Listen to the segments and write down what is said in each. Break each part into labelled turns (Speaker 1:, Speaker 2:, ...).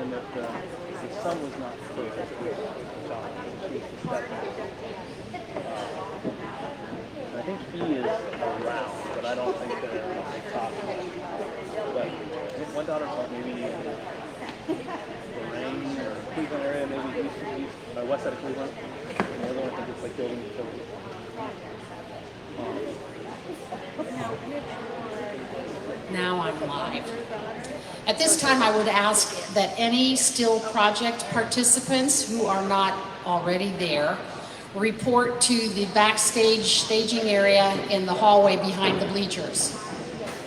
Speaker 1: concerned that the sun was not perfect. I think he is around, but I don't think they're at the top. But I think one daughter thought maybe Lorraine or Cleveland area, maybe east, west side of Cleveland. And the other one I think it's like building utilities.
Speaker 2: Now I'm live. At this time, I would ask that any still project participants who are not already there report to the backstage staging area in the hallway behind the bleachers.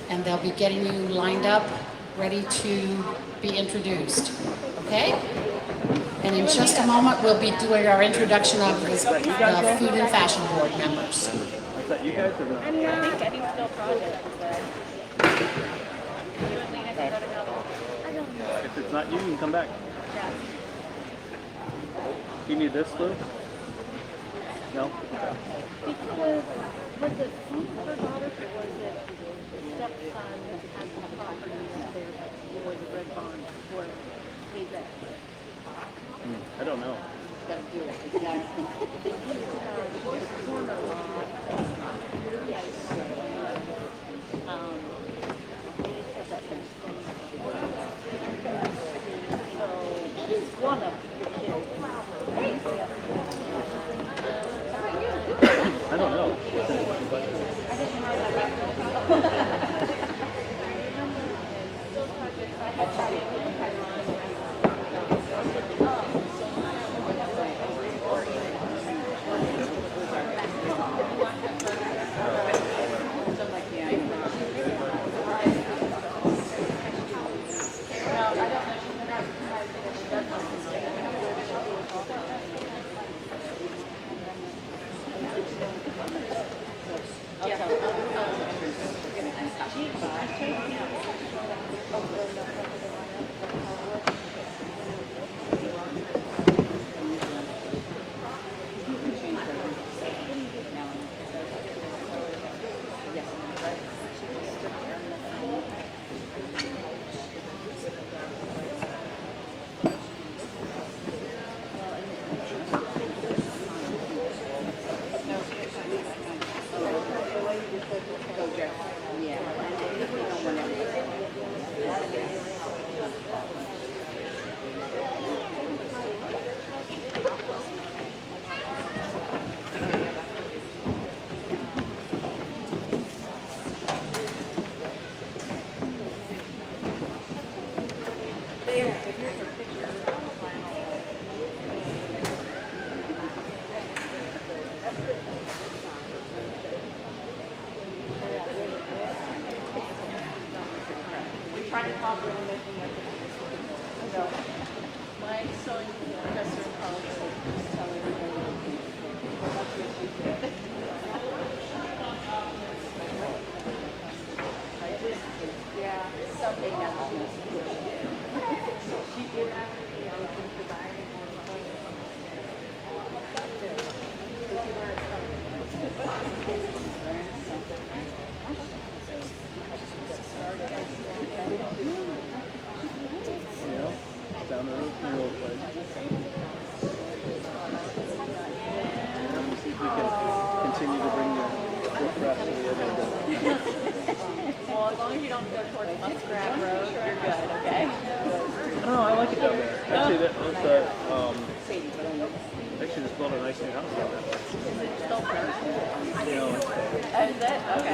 Speaker 2: And they'll be getting you lined up, ready to be introduced. Okay? And in just a moment, we'll be doing our introduction of the Food and Fashion Board members.
Speaker 1: Is that you guys or not?
Speaker 3: I'm not. I think any still project is there. You and Lena can go together. I don't know.
Speaker 1: If it's not you, you can come back.
Speaker 3: Yeah.
Speaker 1: You need this, Lou? No?
Speaker 3: Because was it one of her daughters or was it the stepson that had some property there that was a red bond for he's at?
Speaker 1: I don't know.
Speaker 3: Gotta do it. Exactly. One of the kids.
Speaker 1: I don't know.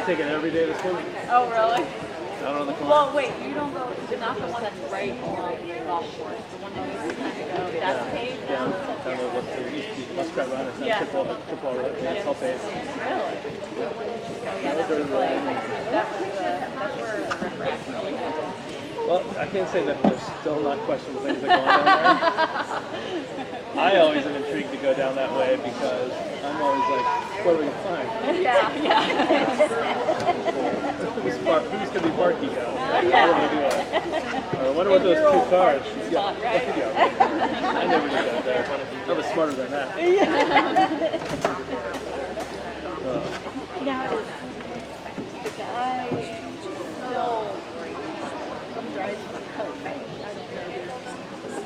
Speaker 1: Taking every day this morning.
Speaker 3: Oh, really?
Speaker 1: Down on the corner.
Speaker 3: Well, wait, you don't go, you're not the one that's right along the golf course. The one that you kind of go, that's paved now?
Speaker 1: Yeah, down to what's the Muskrat Run, it's not triple road, it's all paved.
Speaker 3: Really? Oh, yeah, that was like, that's where the riffraff really is.
Speaker 1: Well, I can't say that there's still not questionable things that go on down there. I always am intrigued to go down that way because I'm always like, what are we going to find?
Speaker 3: Yeah.
Speaker 1: Who's going to be parking out? What are we doing? Or I wonder what those two cars. Yeah. I never did that there. I was smarter than that.
Speaker 3: Now, the guy still drives the coat. I don't know.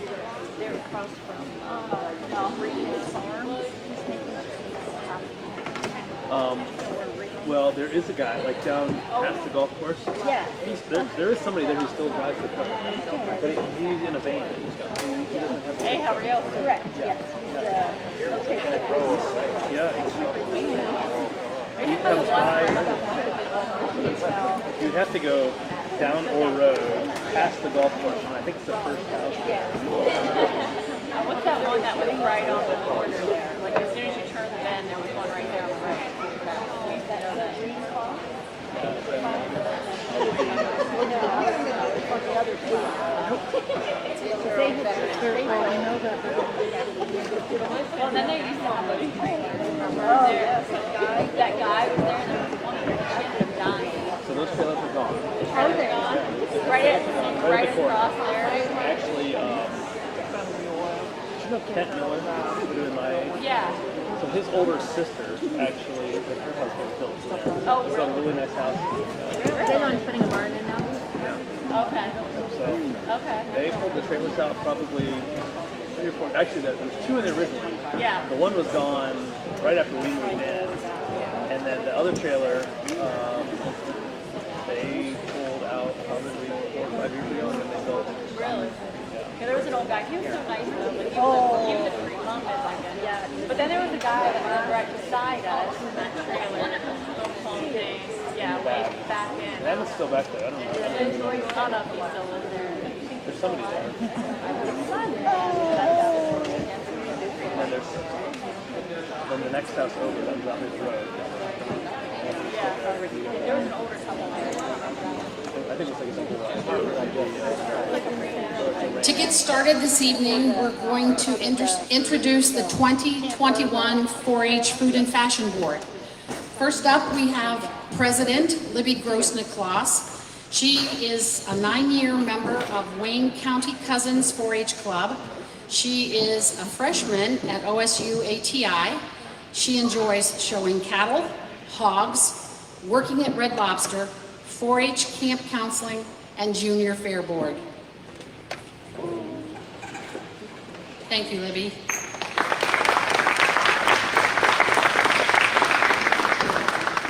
Speaker 3: across from Reed's farm. He's making
Speaker 1: Well, there is a guy like down past the golf course.
Speaker 3: Yeah.
Speaker 1: There is somebody there who still drives the truck, but he's in a van. He doesn't have
Speaker 3: Hey, how are you? Correct. Yes. Okay.
Speaker 1: Yeah, he comes by. You have to go down Orr Road, past the golf course, and I think it's the first house.
Speaker 4: What's that one that was right on the corner there? Like as soon as you turn the bend, there was one right there on the right. We used to know that. Well, then they used to have those trailers. Remember? That guy was there, and there was one that ended up dying.
Speaker 1: So those trailers are gone.
Speaker 4: Are they gone? Right across there.
Speaker 1: Actually, you know Kent Miller, who in my age?
Speaker 4: Yeah.
Speaker 1: So his older sister, actually, her husband built there.
Speaker 4: Oh,
Speaker 1: He's got a really nice house.
Speaker 3: They're on putting a barn in now.
Speaker 4: Okay.
Speaker 1: So
Speaker 4: Okay.
Speaker 1: they pulled the trailers out probably 3 or 4. Actually, there was 2 in the original.
Speaker 4: Yeah.
Speaker 1: The one was gone right after we moved in, and then the other trailer they pulled out probably 4 or 5 years ago, and then they built.
Speaker 4: Really? Yeah, there was an old guy. He was so nice though. Like, he was a free Columbus, I guess. Yeah. But then there was a guy that lived right beside us in that trailer. Yeah, way back in.
Speaker 1: That was still back there. I don't know.
Speaker 4: I don't know if he still lives there.
Speaker 1: There's somebody there. And then the next house over that was on his road.
Speaker 4: Yeah. There was an older couple like that.
Speaker 1: I think it was like
Speaker 2: To get started this evening, we're going to introduce the 2021 4-H Food and Fashion Board. First up, we have President Libby Grosnick-Kloss. She is a 9-year member of Wayne County Cousins 4-H Club. She is a freshman at OSU ATI. She enjoys showing cattle, hogs, working at Red Lobster, 4-H camp counseling, and junior fair board. Thank you, Libby.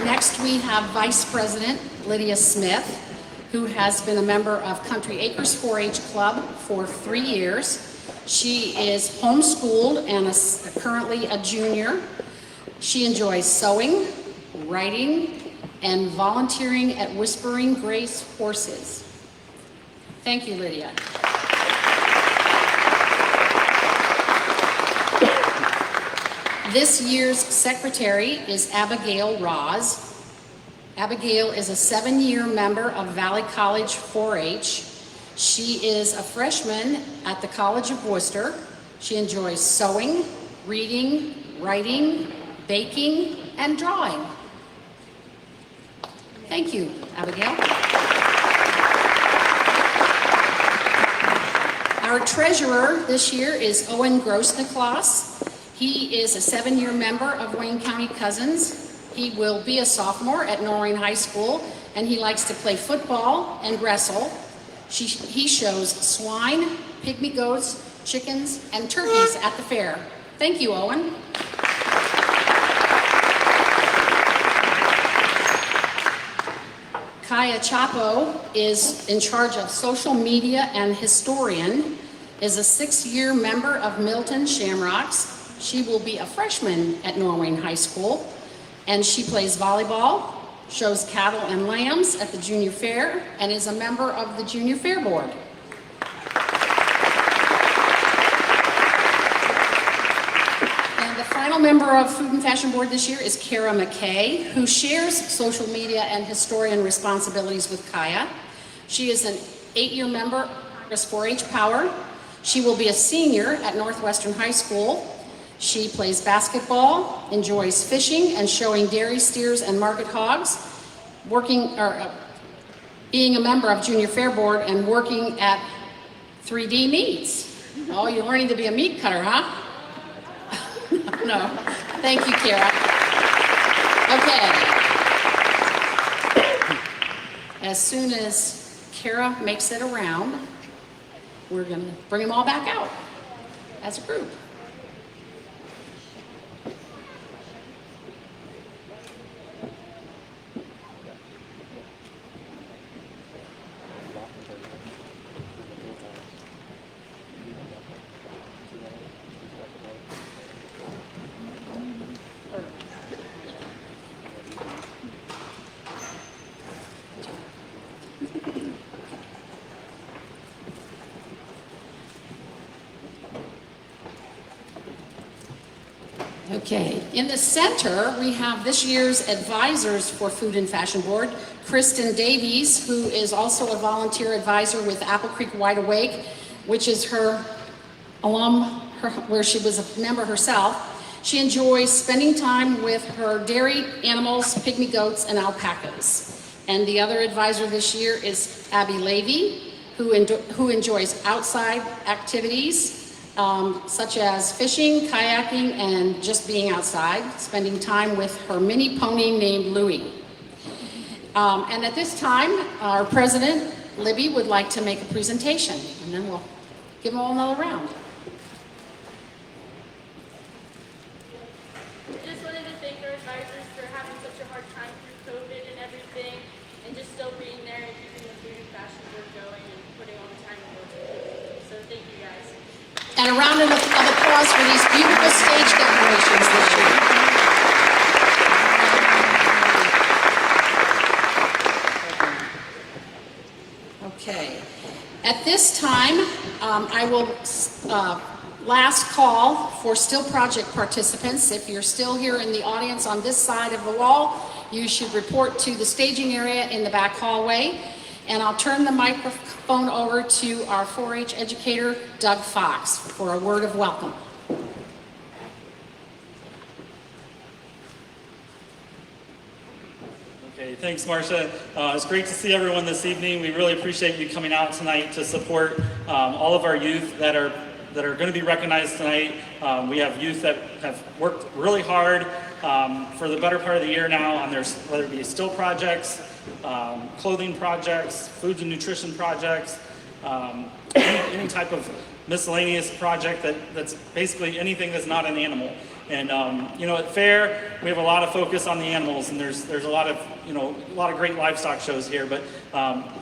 Speaker 2: Next, we have Vice President Lydia Smith, who has been a member of Country Acres 4-H Club for 3 years. She is homeschooled and is currently a junior. She enjoys sewing, writing, and volunteering at Whispering Grace Horses. Thank you, Lydia. This year's secretary is Abigail Ross. Abigail is a 7-year member of Valley College 4-H. She is a freshman at the College of Worcester. She enjoys sewing, reading, writing, baking, and drawing. Thank you, Abigail. Our treasurer this year is Owen Grosnick-Kloss. He is a 7-year member of Wayne County Cousins. He will be a sophomore at Norwayne High School, and he likes to play football and wrestle. He shows swine, pygmy goats, chickens, and turkeys at the fair. Thank you, Owen. Kaya Chapo is in charge of social media and historian, is a 6-year member of Milton Shamrocks. She will be a freshman at Norwayne High School, and she plays volleyball, shows cattle and lambs at the junior fair, and is a member of the junior fair board. And the final member of Food and Fashion Board this year is Kara Mckay, who shares social media and historian responsibilities with Kaya. She is an 8-year member of Congress 4-H Power. She will be a senior at Northwestern High School. She plays basketball, enjoys fishing and showing dairy steers and market hogs, being a member of Junior Fair Board and working at 3D Meats. Oh, you're learning to be a meat cutter, huh? No. Thank you, Kara. Okay. As soon as Kara makes it around, we're going to bring them all back out. as a group. Okay, in the center, we have this year's advisors for Food and Fashion Board, Kristen Davies, who is also a volunteer advisor with Apple Creek Wide Awake, which is her where she was a member herself. She enjoys spending time with her dairy animals, pygmy goats, and alpacas. And the other advisor this year is Abby Levy, who enjoys outside activities, such as fishing, kayaking, and just being outside, spending time with her mini pony named Louie. And at this time, our president, Libby, would like to make a presentation, and then we'll give them all another round.
Speaker 5: Just wanted to thank our advisors for having such a hard time through COVID and everything, and just still being there and keeping the food and fashion board going and putting all the time and work. So thank you guys.
Speaker 2: And a round of applause for these beautiful stage decorations this year. Okay. At this time, I will last call for still project participants. If you're still here in the audience on this side of the wall, you should report to the staging area in the back hallway. And I'll turn the microphone over to our 4-H educator, Doug Fox, for a word of welcome.
Speaker 6: Okay, thanks, Marcia. It's great to see everyone this evening. We really appreciate you coming out tonight to support all of our youth that are going to be recognized tonight. We have youth that have worked really hard for the better part of the year now on their, whether it be still projects, clothing projects, foods and nutrition projects, any type of miscellaneous project that's basically anything that's not an animal. And you know, at Fair we have a lot of focus on the animals, and there's a lot of great livestock shows here. But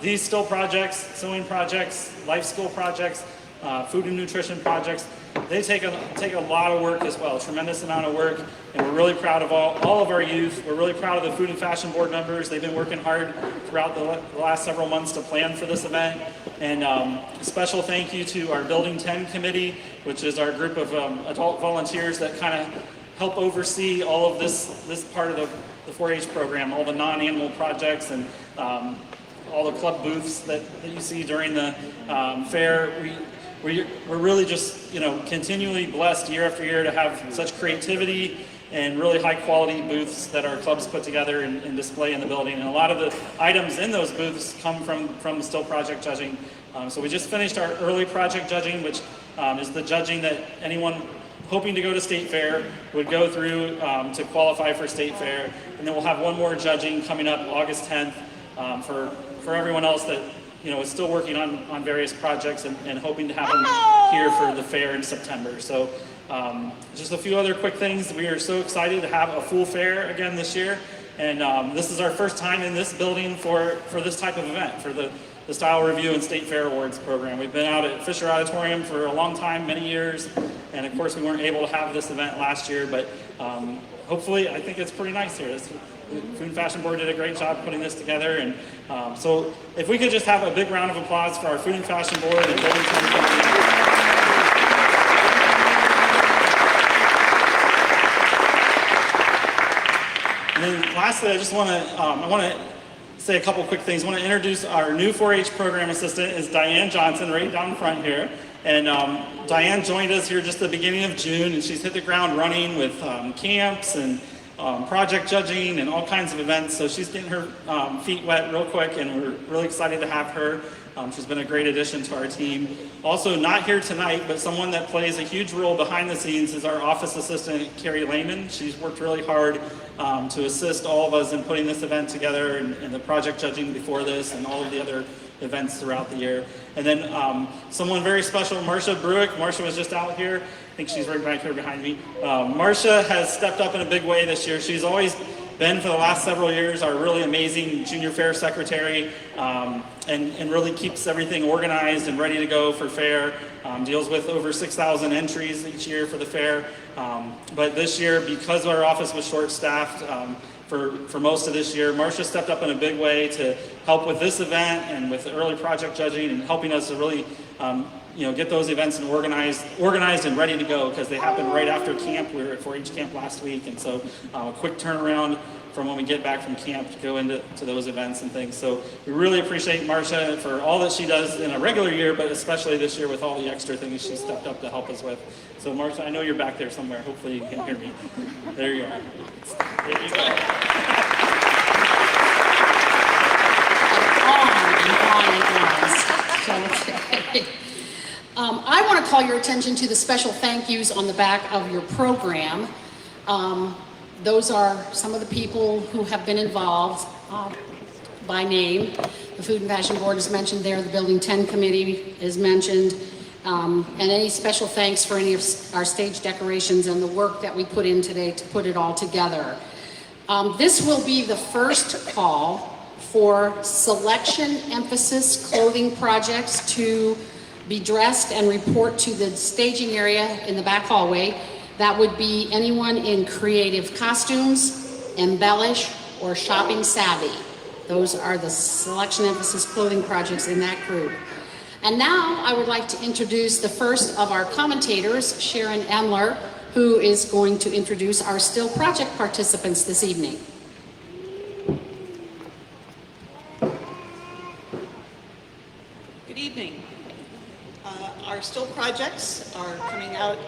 Speaker 6: these still projects, sewing projects, life skill projects, food and nutrition projects, they take a lot of work as well, a tremendous amount of work, and we're really proud of all of our youth. We're really proud of the Food and Fashion Board members. They've been working hard throughout the last several months to plan for this event. And a special thank you to our Building 10 committee, which is our group of adult volunteers that kind of help oversee all of this part of the 4-H program, all the non-animal projects and all the club booths that you see during the fair. We're really just, continually blessed year after year to have such creativity and really high quality booths that our clubs put together and display in the building. And a lot of the items in those booths come from the still project judging. So we just finished our early project judging, which is the judging that anyone hoping to go to State Fair would go through to qualify for State Fair. And then we'll have one more judging coming up August 10th for everyone else that is still working on various projects and hoping to have them here for the fair in September. So just a few other quick things. We are so excited to have a full fair again this year. And this is our first time in this building for this type of event, for the Style Revue and State Fair Awards program. We've been out at Fisher Auditorium for a long time, many years. And of course we weren't able to have this event last year, but hopefully I think it's pretty nice here. Food and Fashion Board did a great job putting this together, and so if we could just have a big round of applause for our Food and Fashion Board and Building 10 committee. And then lastly, I just want to say a couple quick things. I want to introduce our new 4-H program assistant is Diane Johnson, right down front here. And Diane joined us here just the beginning of June, and she's hit the ground running with camps and project judging and all kinds of events. So she's getting her feet wet real quick, and we're really excited to have her. She's been a great addition to our team. Also not here tonight, but someone that plays a huge role behind the scenes is our office assistant, Carrie Lehman. She's worked really hard to assist all of us in putting this event together and the project judging before this and all of the other events throughout the year. And then someone very special, Marcia Brewer. Marcia was just out here. I think she's right back here behind me. Marcia has stepped up in a big way this year. She's always been, for the last several years, our really amazing junior fair secretary, and really keeps everything organized and ready to go for fair. Deals with over 6,000 entries each year for the fair. But this year, because our office was short-staffed for most of this year, Marcia stepped up in a big way to help with this event and with the early project judging and helping us to really get those events and organized and ready to go, because they happened right after camp. We were at 4-H camp last week, and so a quick turnaround from when we get back from camp to go into those events and things. So we really appreciate Marcia for all that she does in a regular year, but especially this year with all the extra things she stepped up to help us with. So Marcia, I know you're back there somewhere. Hopefully you can hear me. There you are. There you go.
Speaker 2: I want to call your attention to the special thank yous on the back of your program. Those are some of the people who have been involved by name. The Food and Fashion Board is mentioned there, the Building 10 Committee is mentioned, and any special thanks for any of our stage decorations and the work that we put in today to put it all together. This will be the first call for selection emphasis clothing projects to be dressed and report to the staging area in the back hallway. That would be anyone in creative costumes, embellish, or shopping savvy. Those are the selection emphasis clothing projects in that group. And now I would like to introduce the first of our commentators, Sharon Emler, who is going to introduce our still project participants this evening.
Speaker 7: Good evening. Our still projects are coming out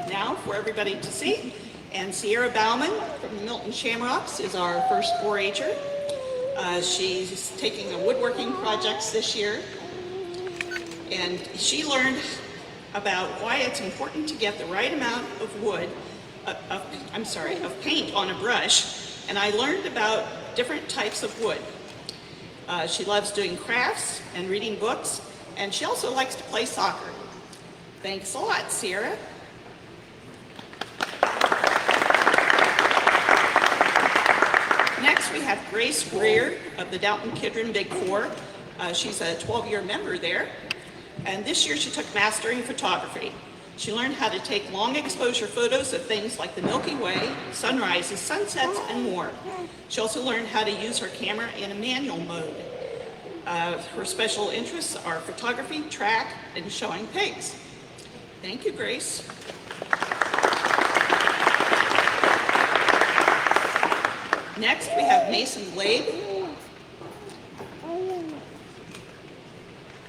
Speaker 7: now for everybody to see. And Sierra Bauman from Milton Shamrocks is our first 4-H'er. She's taking the woodworking projects this year. And she learned about why it's important to get the right amount of wood, of paint on a brush. And I learned about different types of wood. She loves doing crafts and reading books. And she also likes to play soccer. Thanks a lot, Sierra. Next, we have Grace Greer of the Downton-Kidron Big Four. She's a 12-year member there. And this year she took Mastering Photography. She learned how to take long exposure photos of things like the Milky Way, sunrises, sunsets, and more. She also learned how to use her camera in a manual mode. Her special interests are photography, track, and showing pigs. Thank you, Grace. Next, we have Mason Lathe.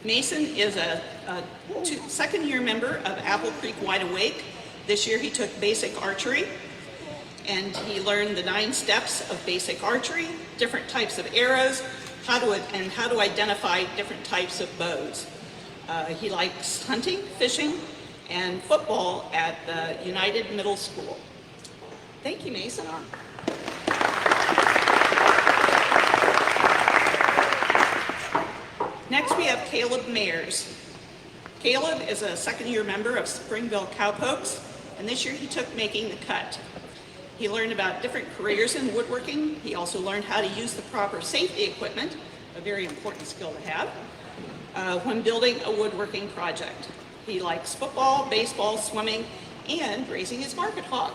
Speaker 7: Mason is a second-year member of Apple Creek Wide Awake. This year he took basic archery, and he learned the 9 steps of basic archery, different types of arrows, how to identify different types of bows. He likes hunting, fishing, and football at the United Middle School. Thank you, Mason. Next, we have Caleb Mayers. Caleb is a second-year member of Springville Cowpokes, and this year he took Making the Cut. He learned about different careers in woodworking. He also learned how to use the proper safety equipment, a very important skill to have, when building a woodworking project. He likes football, baseball, swimming, and raising his market hog.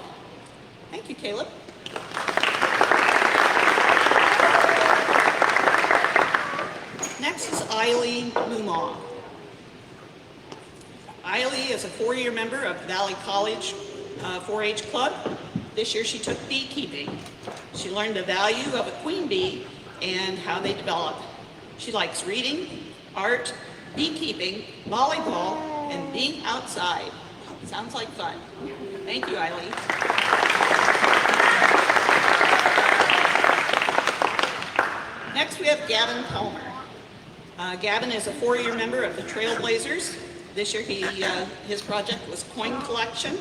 Speaker 7: Thank you, Caleb. Next is Eileen Muma. Eileen is a 4-year member of Valley College 4-H Club. This year she took beekeeping. She learned the value of a queen bee and how they develop. She likes reading, art, beekeeping, volleyball, and being outside. Sounds like fun. Thank you, Eileen. Next we have Gavin Palmer. Gavin is a 4-year member of the Trailblazers. This year his project was coin collection,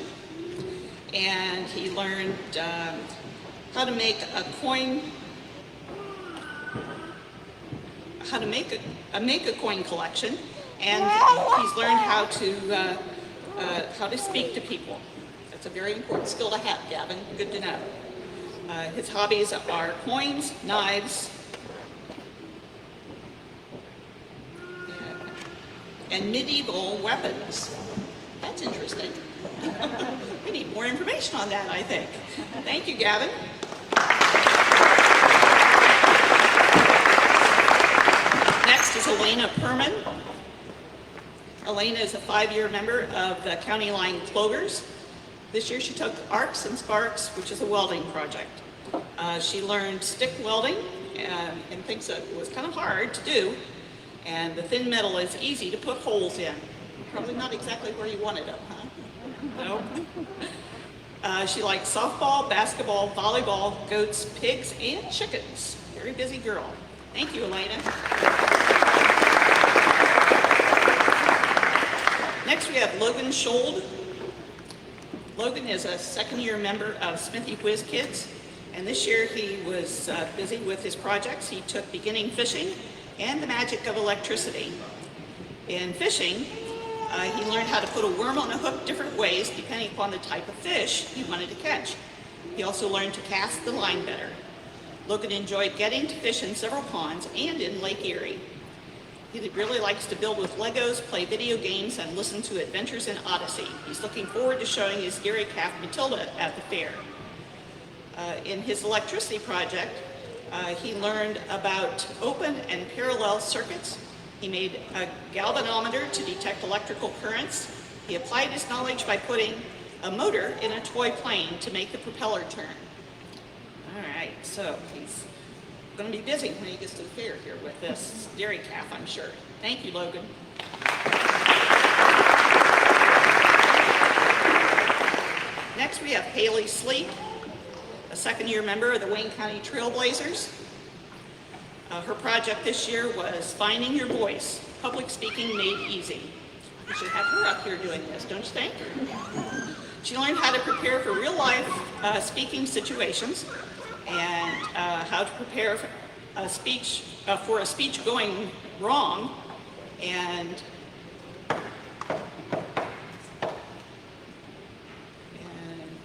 Speaker 7: and he learned how to make a coin, how to make a coin collection, and he's learned how to speak to people. That's a very important skill to have, Gavin. Good to know. His hobbies are coins, knives, and medieval weapons. That's interesting. We need more information on that, I think. Thank you, Gavin. Next is Elena Perman. Elena is a 5-year member of the County Line Clovers. This year she took Arcs and Sparks, which is a welding project. She learned stick welding and thinks it was kind of hard to do. And the thin metal is easy to put holes in. Probably not exactly where you wanted them, huh? No. She likes softball, basketball, volleyball, goats, pigs, and chickens. Very busy girl. Thank you, Elena. Next we have Logan Schold. Logan is a 2nd-year member of Smithy Whiz Kids, and this year he was busy with his projects. He took beginning fishing and the magic of electricity. In fishing, he learned how to put a worm on a hook different ways depending upon the type of fish he wanted to catch. He also learned to cast the line better. Logan enjoyed getting to fish in several ponds and in Lake Erie. He really likes to build with Legos, play video games, and listen to Adventures in Odyssey. He's looking forward to showing his dairy calf Matilda at the fair. In his electricity project, he learned about open and parallel circuits. He made a galvanometer to detect electrical currents. He applied his knowledge by putting a motor in a toy plane to make the propeller turn. All right, so he's going to be busy when he gets to the fair here with this dairy calf, I'm sure. Thank you, Logan. Next, we have Haley Sleep, a 2nd-year member of the Wayne County Trailblazers. Her project this year was Finding Your Voice, Public Speaking Made Easy. We should have her up here doing this, don't you think? She learned how to prepare for real-life speaking situations and how to prepare for a speech going wrong, and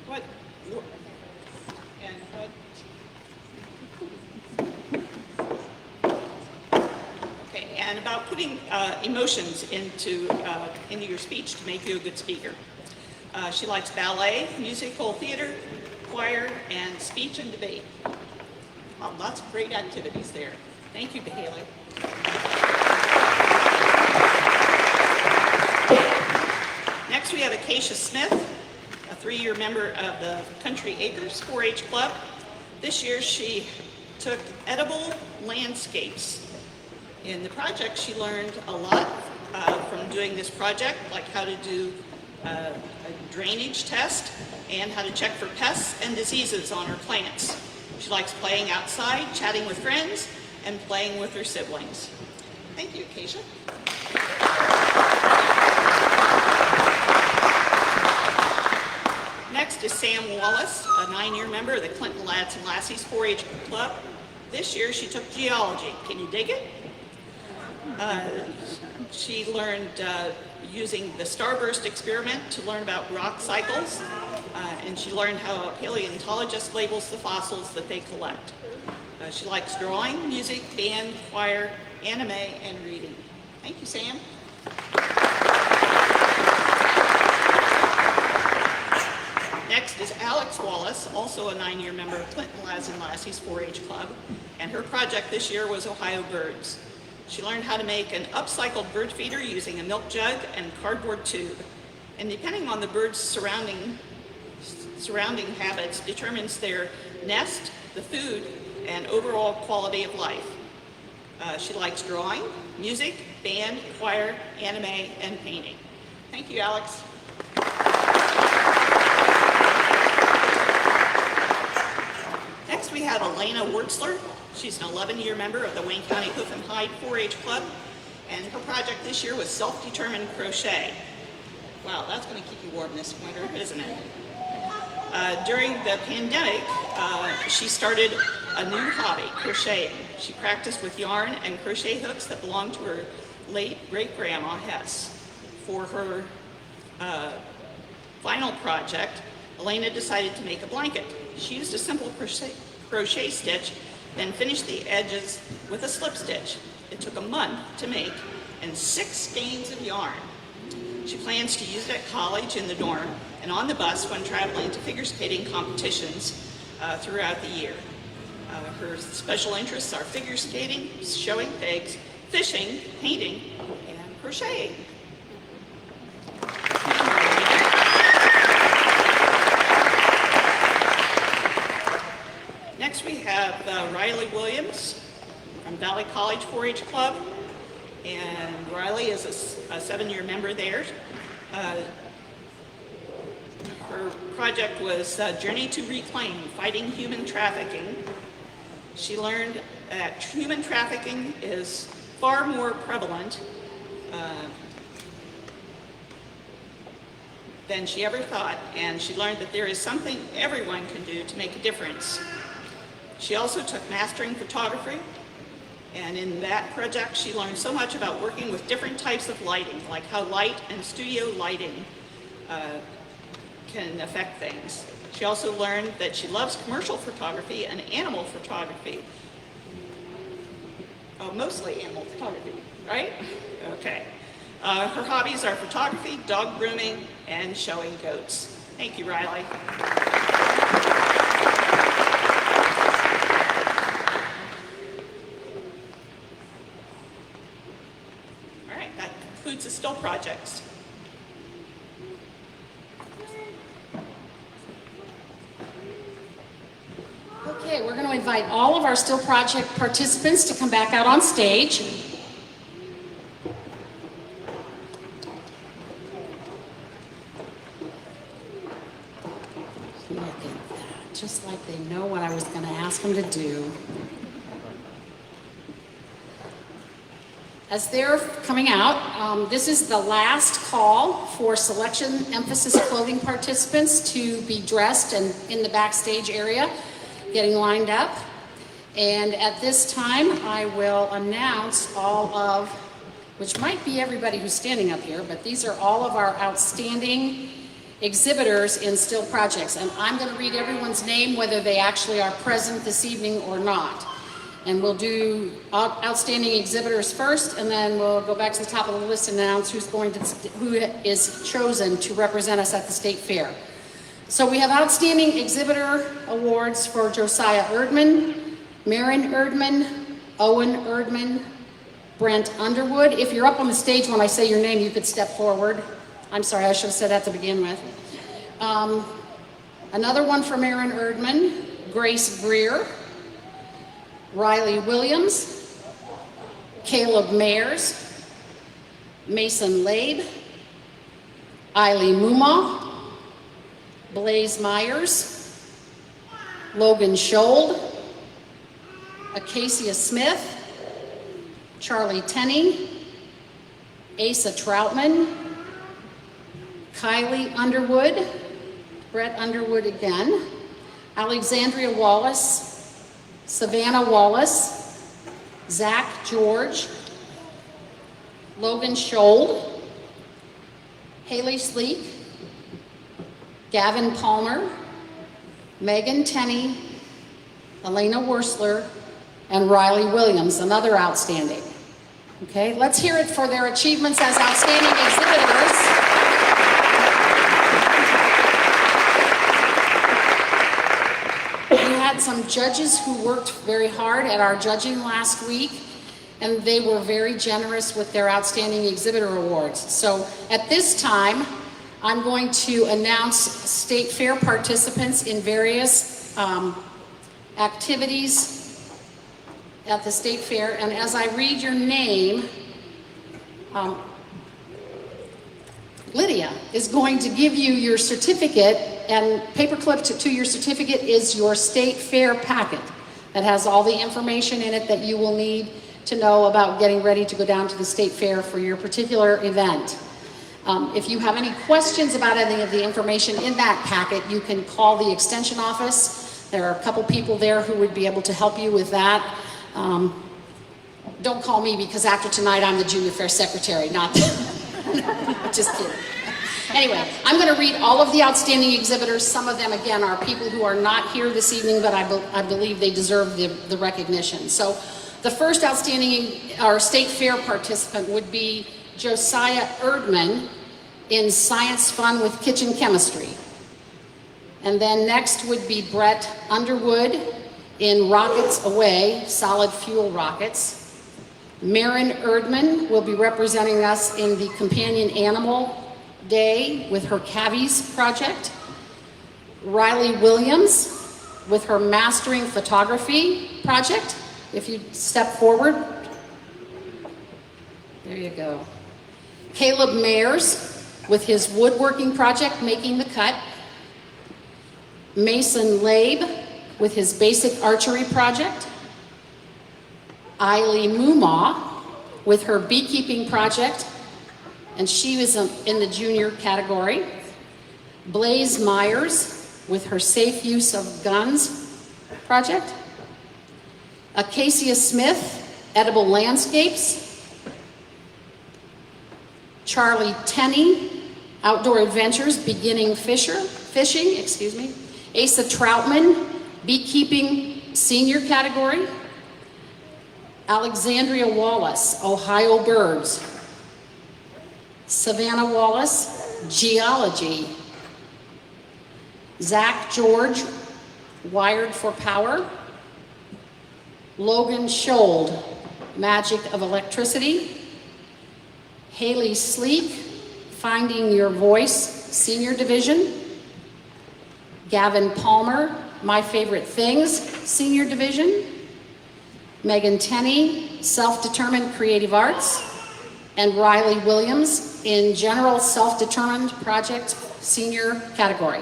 Speaker 7: what okay, and about putting emotions into your speech to make you a good speaker. She likes ballet, musical theater, choir, and speech and debate. Lots of great activities there. Thank you, Haley. Next, we have Acacia Smith, a 3-year member of the Country Acres 4-H Club. This year, she took edible landscapes. In the project, she learned a lot from doing this project, like how to do a drainage test and how to check for pests and diseases on her plants. She likes playing outside, chatting with friends, and playing with her siblings. Thank you, Acacia. Next is Sam Wallace, a 9-year member of the Clinton Lads and Lassies 4-H Club. This year she took geology. Can you dig it? She learned using the starburst experiment to learn about rock cycles, and she learned how a paleontologist labels the fossils that they collect. She likes drawing, music, band, choir, anime, and reading. Thank you, Sam. Next is Alex Wallace, also a 9-year member of Clinton Lads and Lassies 4-H Club, and her project this year was Ohio birds. She learned how to make an upcycled bird feeder using a milk jug and cardboard tube. And depending on the bird's surrounding habits determines their nest, the food, and overall quality of life. She likes drawing, music, band, choir, anime, and painting. Thank you, Alex. Next we have Elena Werksler. She's an 11-year member of the Wayne County Hoof and Hide 4-H Club, and her project this year was self-determined crochet. Wow, that's going to keep you warm this winter, isn't it? During the pandemic, she started a new hobby, crocheting. She practiced with yarn and crochet hooks that belonged to her late great-grandma Hess. For her final project, Elena decided to make a blanket. She used a simple crochet stitch, then finished the edges with a slip stitch. It took a month to make and 6 skeins of yarn. She plans to use it at college, in the dorm, and on the bus when traveling to figure skating competitions throughout the year. Her special interests are figure skating, showing pegs, fishing, painting, and crocheting. Next we have Riley Williams from Valley College 4-H Club, and Riley is a 7-year member there. Her project was Journey to Reclaim, Fighting Human Trafficking. She learned that human trafficking is far more prevalent than she ever thought, and she learned that there is something everyone can do to make a difference. She also took mastering photography, and in that project she learned so much about working with different types of lighting, like how light and studio lighting can affect things. She also learned that she loves commercial photography and animal photography. Oh, mostly animal photography, right? Okay. Her hobbies are photography, dog grooming, and showing goats. Thank you, Riley. All right, that concludes the still projects.
Speaker 2: Okay, we're going to invite all of our still project participants to come back out on stage. Look at that, just like they know what I was going to ask them to do. As they're coming out, this is the last call for selection emphasis clothing participants to be dressed and in the backstage area, getting lined up. And at this time, I will announce all of, which might be everybody who's standing up here, but these are all of our outstanding exhibitors in still projects. And I'm going to read everyone's name, whether they actually are present this evening or not. And we'll do outstanding exhibitors first, and then we'll go back to the top of the list and announce who is chosen to represent us at the State Fair. So we have outstanding exhibitor awards for Josiah Erdman, Marin Erdman, Owen Erdman, Brent Underwood. If you're up on the stage when I say your name, you could step forward. I'm sorry, I should have said that to begin with. Another one for Marin Erdman, Grace Greer, Riley Williams, Caleb Mayers, Mason Labe, Eileen Muma, Blaze Myers, Logan Schold, Acacia Smith, Charlie Tenney, Asa Troutman, Kylie Underwood, Brett Underwood again, Alexandria Wallace, Savannah Wallace, Zach George, Logan Schold, Haley Sleek, Gavin Palmer, Megan Tenney, Elena Wersler, and Riley Williams, another outstanding. Okay, let's hear it for their achievements as outstanding exhibitors. We had some judges who worked very hard at our judging last week, and they were very generous with their outstanding exhibitor awards. So at this time, I'm going to announce State Fair participants in various activities at the State Fair. And as I read your name, Lydia is going to give you your certificate, and paperclip to your certificate is your State Fair packet that has all the information in it that you will need to know about getting ready to go down to the State Fair for your particular event. If you have any questions about any of the information in that packet, you can call the extension office. There are a couple people there who would be able to help you with that. Don't call me because after tonight I'm the junior fair secretary, not just kidding. Anyway, I'm going to read all of the outstanding exhibitors. Some of them, again, are people who are not here this evening, but I believe they deserve the recognition. So the first outstanding or state fair participant would be Josiah Erdman in Science Fun with Kitchen Chemistry. And then next would be Brett Underwood in Rockets Away, Solid Fuel Rockets. Marin Erdman will be representing us in the Companion Animal Day with her Cavies project. Riley Williams with her Mastering Photography project. If you step forward. There you go. Caleb Mayers with his woodworking project, Making the Cut. Mason Labe with his basic archery project. Eileen Muma with her beekeeping project, and she was in the junior category. Blaze Myers with her safe use of guns project. Acacia Smith, edible landscapes. Charlie Tenney, outdoor adventures, beginning fishing. Asa Troutman, beekeeping senior category. Alexandria Wallace, Ohio Birds. Savannah Wallace, Geology. Zach George, Wired for Power. Logan Schold, Magic of Electricity. Haley Sleek, Finding Your Voice, Senior Division. Gavin Palmer, My Favorite Things, Senior Division. Megan Tenney, Self-Determined Creative Arts. And Riley Williams in General Self-Determined Project, Senior category.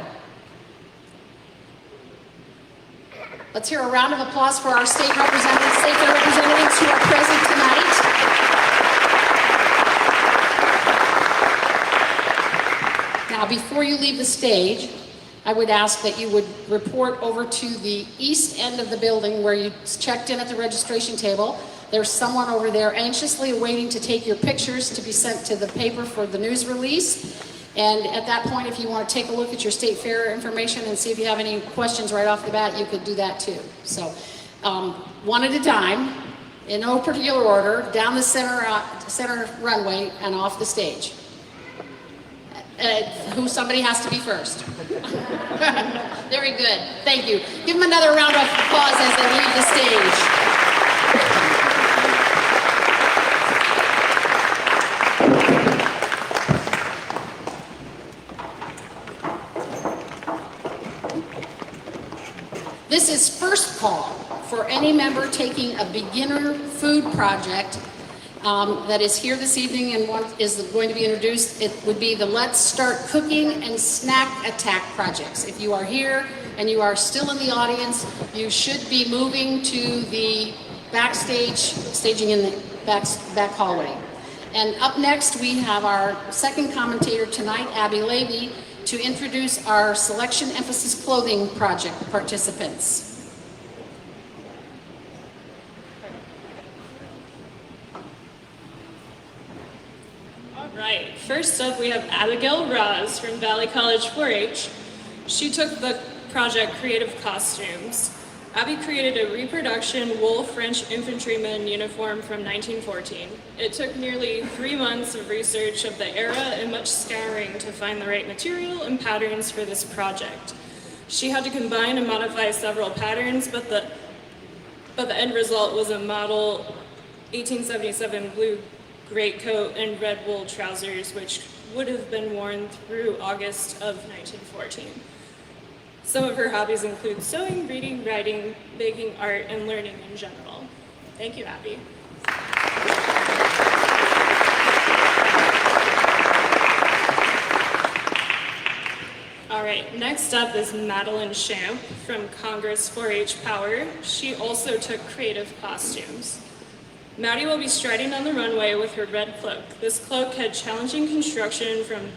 Speaker 2: Let's hear a round of applause for our state fair representatives who are present tonight. Now, before you leave the stage, I would ask that you would report over to the east end of the building where you checked in at the registration table. There's someone over there anxiously waiting to take your pictures to be sent to the paper for the news release. And at that point, if you want to take a look at your state fair information and see if you have any questions right off the bat, you could do that too. So one at a time, in no particular order, down the center runway and off the stage. Somebody has to be first. Very good, thank you. Give them another round of applause as they leave the stage. This is first call for any member taking a beginner food project that is here this evening and is going to be introduced. It would be the Let's Start Cooking and Snack Attack projects. If you are here and you are still in the audience, you should be moving to the backstage, staging in the back hallway. And up next, we have our second commentator tonight, Abby Levy, to introduce our Selection Emphasis Clothing Project participants.
Speaker 8: All right, first up we have Abigail Ross from Valley College 4-H. She took the project Creative Costumes. Abby created a reproduction wool French infantryman uniform from 1914. It took nearly 3 months of research of the era and much scouring to find the right material and patterns for this project. She had to combine and modify several patterns, but the end result was a model 1877 blue greatcoat and red wool trousers, which would have been worn through August of 1914. Some of her hobbies include sewing, reading, writing, making art, and learning in general. Thank you, Abby. All right, next up is Madeline Champ from Congress 4-H Power. She also took creative costumes. Maddie will be striding on the runway with her red cloak. This cloak had challenging construction from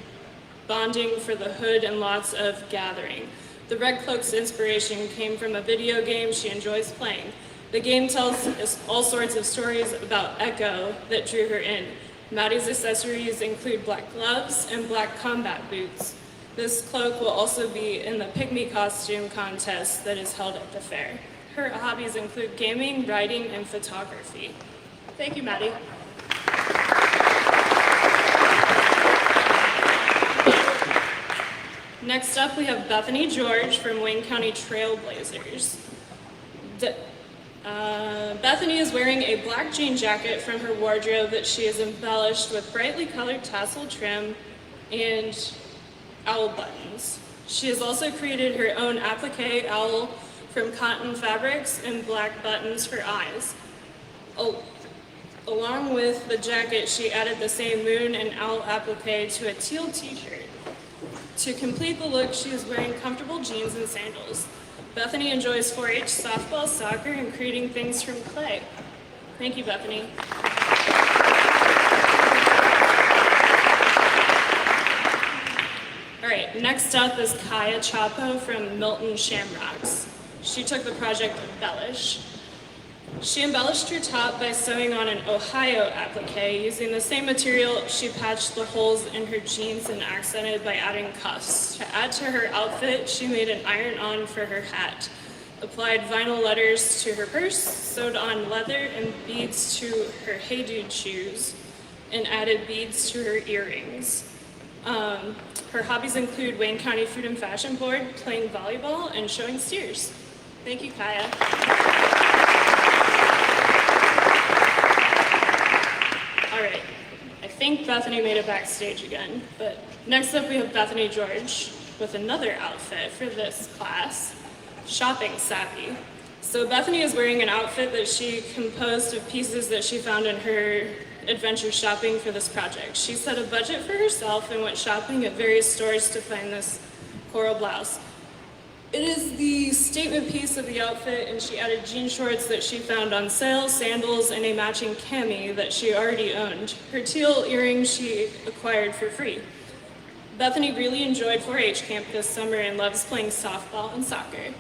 Speaker 8: bonding for the hood and lots of gathering. The red cloak's inspiration came from a video game she enjoys playing. The game tells us all sorts of stories about Echo that drew her in. Maddie's accessories include black gloves and black combat boots. This cloak will also be in the Pygmy costume contest that is held at the fair. Her hobbies include gaming, writing, and photography. Thank you, Maddie. Next up, we have Bethany George from Wayne County Trailblazers. Bethany is wearing a black jean jacket from her wardrobe that she has embellished with brightly colored tassel trim and owl buttons. She has also created her own applique owl from cotton fabrics and black buttons for eyes. Along with the jacket, she added the same moon and owl applique to a teal t-shirt. To complete the look, she is wearing comfortable jeans and sandals. Bethany enjoys 4-H, softball, soccer, and creating things from clay. Thank you, Bethany. All right, next up is Kaya Chapo from Milton Shamrocks. She took the project Embellish. She embellished her top by sewing on an Ohio applique. Using the same material, she patched the holes in her jeans and accented by adding cuffs. To add to her outfit, she made an iron-on for her hat, applied vinyl letters to her purse, sewed on leather and beads to her Hey Dude shoes, and added beads to her earrings. Her hobbies include Wayne County Food and Fashion Board, playing volleyball, and showing steers. Thank you, Kaya. All right, I think Bethany made it backstage again, but next up we have Bethany George with another outfit for this class, Shopping Savvy. So Bethany is wearing an outfit that she composed of pieces that she found in her adventure shopping for this project. She set a budget for herself and went shopping at various stores to find this coral blouse. It is the statement piece of the outfit, and she added jean shorts that she found on sale, sandals, and a matching cami that she already owned. Her teal earrings she acquired for free. Bethany really enjoyed 4-H camp this summer and loves playing softball and soccer.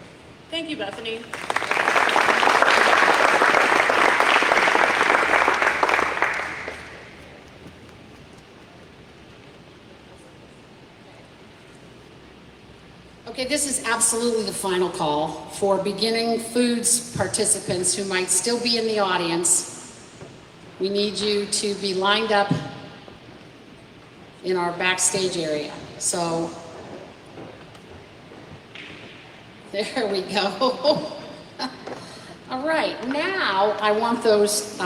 Speaker 8: Thank you, Bethany.
Speaker 2: Okay, this is absolutely the final call for beginning foods participants who might still be in the audience. We need you to be lined up in our backstage area. So, there we go. All right, now I want those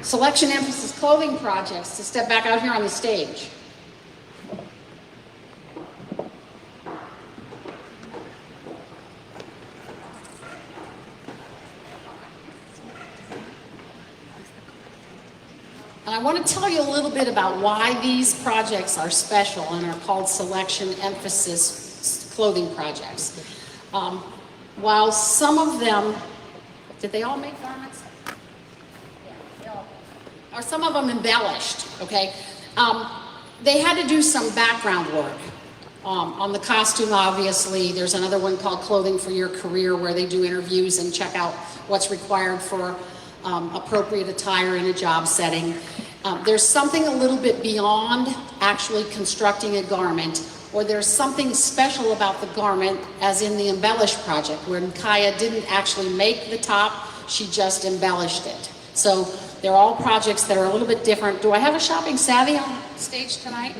Speaker 2: selection emphasis clothing projects to step back out here on the stage. And I want to tell you a little bit about why these projects are special and are called selection emphasis clothing projects. While some of them, did they all make garments? Yeah, they all did. Or some of them embellished, okay? They had to do some background work. On the costume, obviously, there's another one called Clothing for Your Career where they do interviews and check out what's required for appropriate attire in a job setting. There's something a little bit beyond actually constructing a garment, or there's something special about the garment, as in the Embellish project, where Kaya didn't actually make the top, she just embellished it. So they're all projects that are a little bit different. Do I have a Shopping Savvy on stage tonight?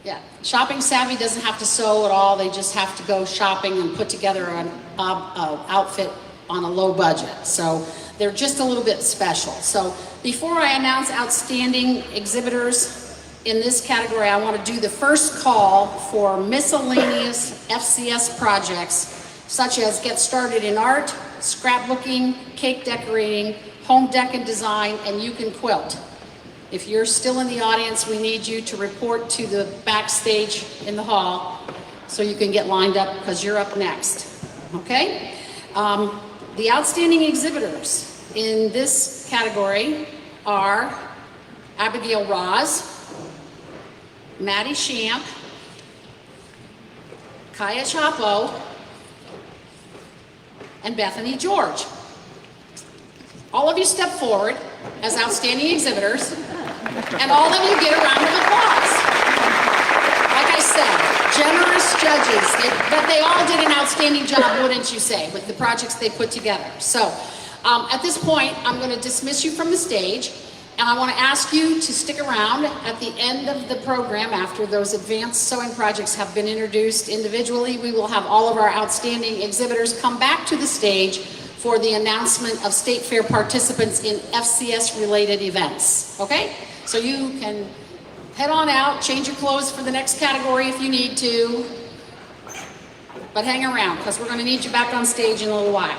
Speaker 2: Yeah, Shopping Savvy doesn't have to sew at all, they just have to go shopping and put together an outfit on a low budget. So they're just a little bit special. So before I announce outstanding exhibitors in this category, I want to do the first call for miscellaneous FCS projects, such as Get Started in Art, Scrapbooking, Cake Decorating, Home Dec and Design, and You Can Quilt. If you're still in the audience, we need you to report to the backstage in the hall so you can get lined up because you're up next, okay? The outstanding exhibitors in this category are Abigail Ross, Maddie Shamp, Kaya Chapo, and Bethany George. All of you step forward as outstanding exhibitors, and all of you get a round of applause. Like I said, generous judges, but they all did an outstanding job, wouldn't you say, with the projects they put together. So at this point, I'm going to dismiss you from the stage, and I want to ask you to stick around at the end of the program after those advanced sewing projects have been introduced individually. We will have all of our outstanding exhibitors come back to the stage for the announcement of State Fair participants in FCS-related events, okay? So you can head on out, change your clothes for the next category if you need to, but hang around, because we're gonna need you back on stage in a little while.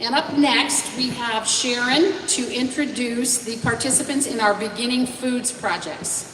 Speaker 2: And up next, we have Sharon to introduce the participants in our Beginning Foods projects.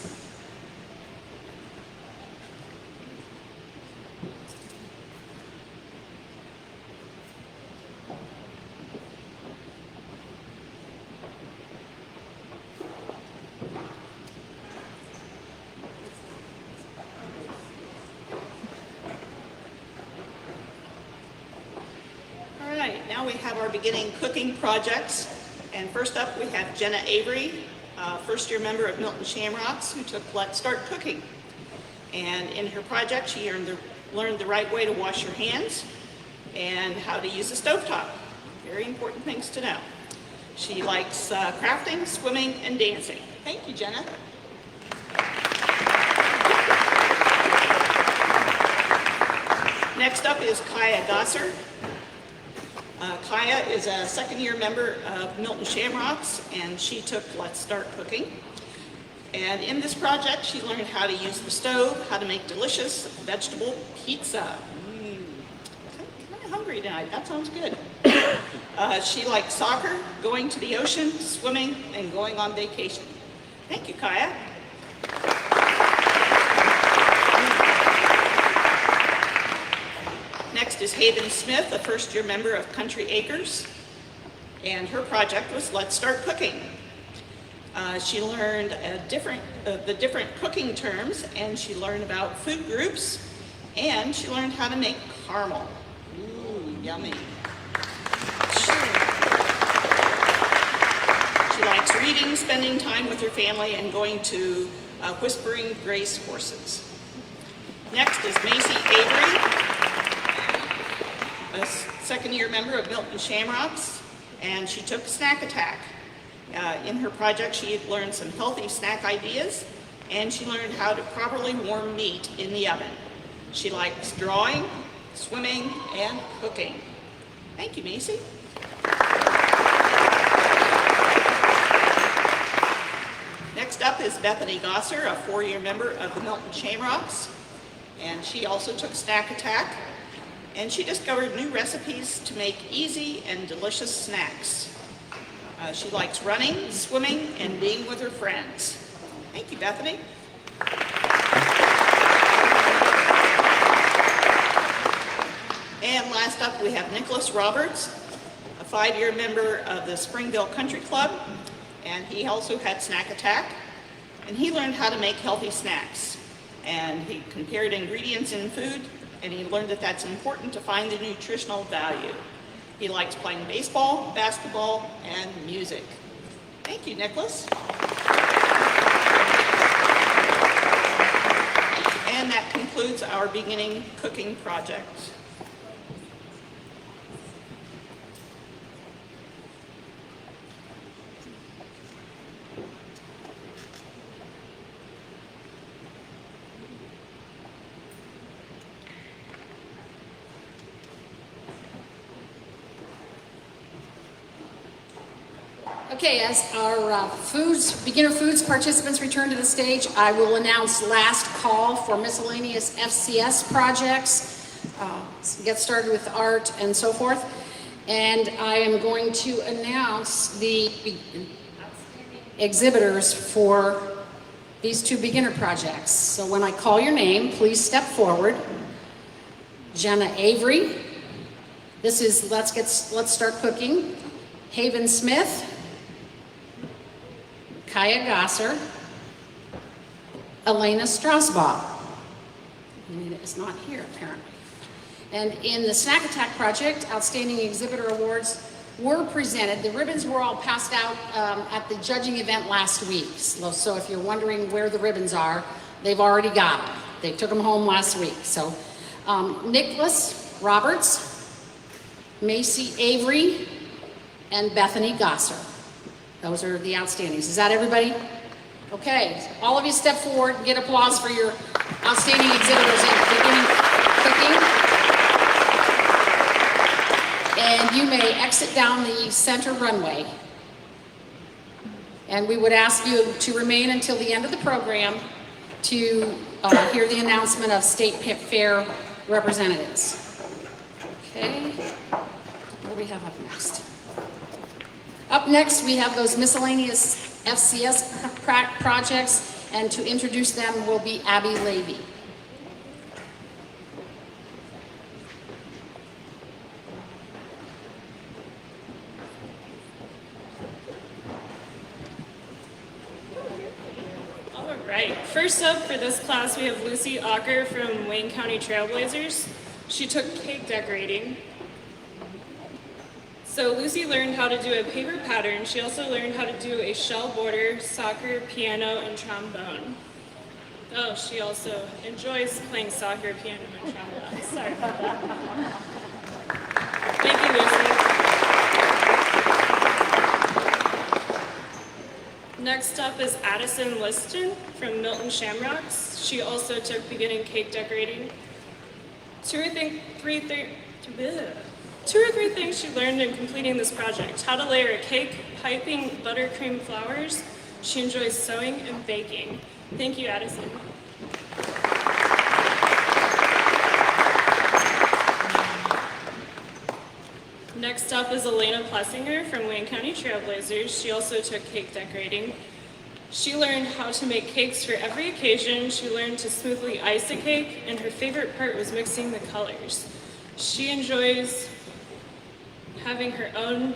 Speaker 7: Now we have our beginning cooking projects. And first up we have Jenna Avery, first year member of Milton Shamrocks, who took Let's Start Cooking. And in her project she learned the right way to wash your hands and how to use a stovetop. Very important things to know. She likes crafting, swimming, and dancing. Thank you, Jenna. Next up is Kayla Gosser. Kaya is a second-year member of Milton Shamrocks, and she took Let's Start Cooking. And in this project, she learned how to use the stove, how to make delicious vegetable pizza. I'm kind of hungry tonight. That sounds good. She likes soccer, going to the ocean, swimming, and going on vacation. Thank you, Kaya. Next is Haven Smith, a first-year member of Country Acres, and her project was Let's Start Cooking. She learned the different cooking terms, and she learned about food groups, and she learned how to make caramel. Ooh, yummy. She likes reading, spending time with her family, and going to Whispering Grace horses. Next is Macy Avery, a second-year member of Milton Shamrocks, and she took Snack Attack. In her project, she learned some healthy snack ideas, and she learned how to properly warm meat in the oven. She likes drawing, swimming, and cooking. Thank you, Macy. Next up is Bethany Gosser, a four-year member of the Milton Shamrocks, and she also took Snack Attack. And she discovered new recipes to make easy and delicious snacks. She likes running, swimming, and being with her friends. Thank you, Bethany. And last up, we have Nicholas Roberts, a five-year member of the Springville Country Club, and he also had Snack Attack, and he learned how to make healthy snacks. And he compared ingredients in food, and he learned that that's important to find the nutritional value. He likes playing baseball, basketball, and music. Thank you, Nicholas. And that concludes our beginning cooking project.
Speaker 2: Okay, as our beginner foods participants return to the stage, I will announce last call for miscellaneous FCS projects, get started with art and so forth. And I am going to announce the exhibitors for these two beginner projects. So when I call your name, please step forward. Jenna Avery. This is Let's Start Cooking. Haven Smith. Kaya Gosser, Elena Strasbaugh. Lena is not here, apparently. And in the Snack Attack Project, Outstanding Exhibitor Awards were presented. The ribbons were all passed out at the judging event last week. So if you're wondering where the ribbons are, they've already got them. They took them home last week. So Nicholas Roberts, Macy Avery, and Bethany Gosser. Those are the outstandings. Is that everybody? Okay, all of you step forward and get applause for your outstanding exhibitors in beginning cooking. And you may exit down the center runway. And we would ask you to remain until the end of the program to hear the announcement of State Fair representatives. Okay, what do we have up next? Up next, we have those miscellaneous FCS projects, and to introduce them will be Abby Levy.
Speaker 8: Right. First up for this class, we have Lucy Ocker from Wayne County Trailblazers. She took cake decorating. So Lucy learned how to do a paper pattern. She also learned how to do a shell border, soccer, piano, and trombone. Oh, she also enjoys playing soccer, piano, and trombone. Sorry about that. Thank you, Lucy. Next up is Addison Liston from Milton Shamrocks. She also took beginning cake decorating. Two or three things she learned in completing this project: how to layer a cake, piping buttercream flowers. She enjoys sewing and baking. Thank you, Addison. Next up is Elena Plessinger from Wayne County Trailblazers. She also took cake decorating. She learned how to make cakes for every occasion. She learned to smoothly ice a cake, and her favorite part was mixing the colors. She enjoys having her own,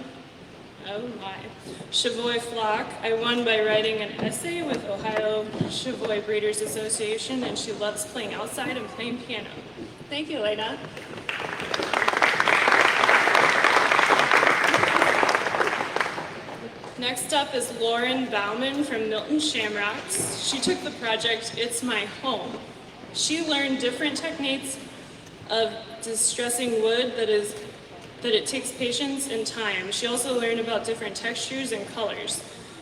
Speaker 8: Chevoy flock. I won by writing an essay with Ohio Chevoy Breeders Association, and she loves playing outside and playing piano. Thank you, Elena. Next up is Lauren Bauman from Milton Shamrocks. She took the project It's My Home. She learned different techniques of distressing wood that it takes patience and time. She also learned about different textures and colors.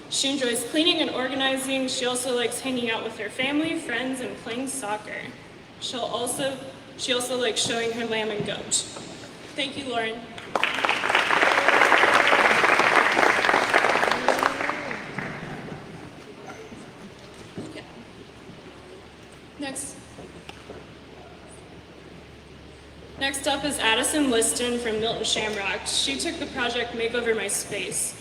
Speaker 8: She enjoys cleaning and organizing. She also likes hanging out with her family, friends, and playing soccer. She also likes showing her lamb and goat. Thank you, Lauren. Next up is Addison Liston from Milton Shamrocks. She took the project Makeover My Space.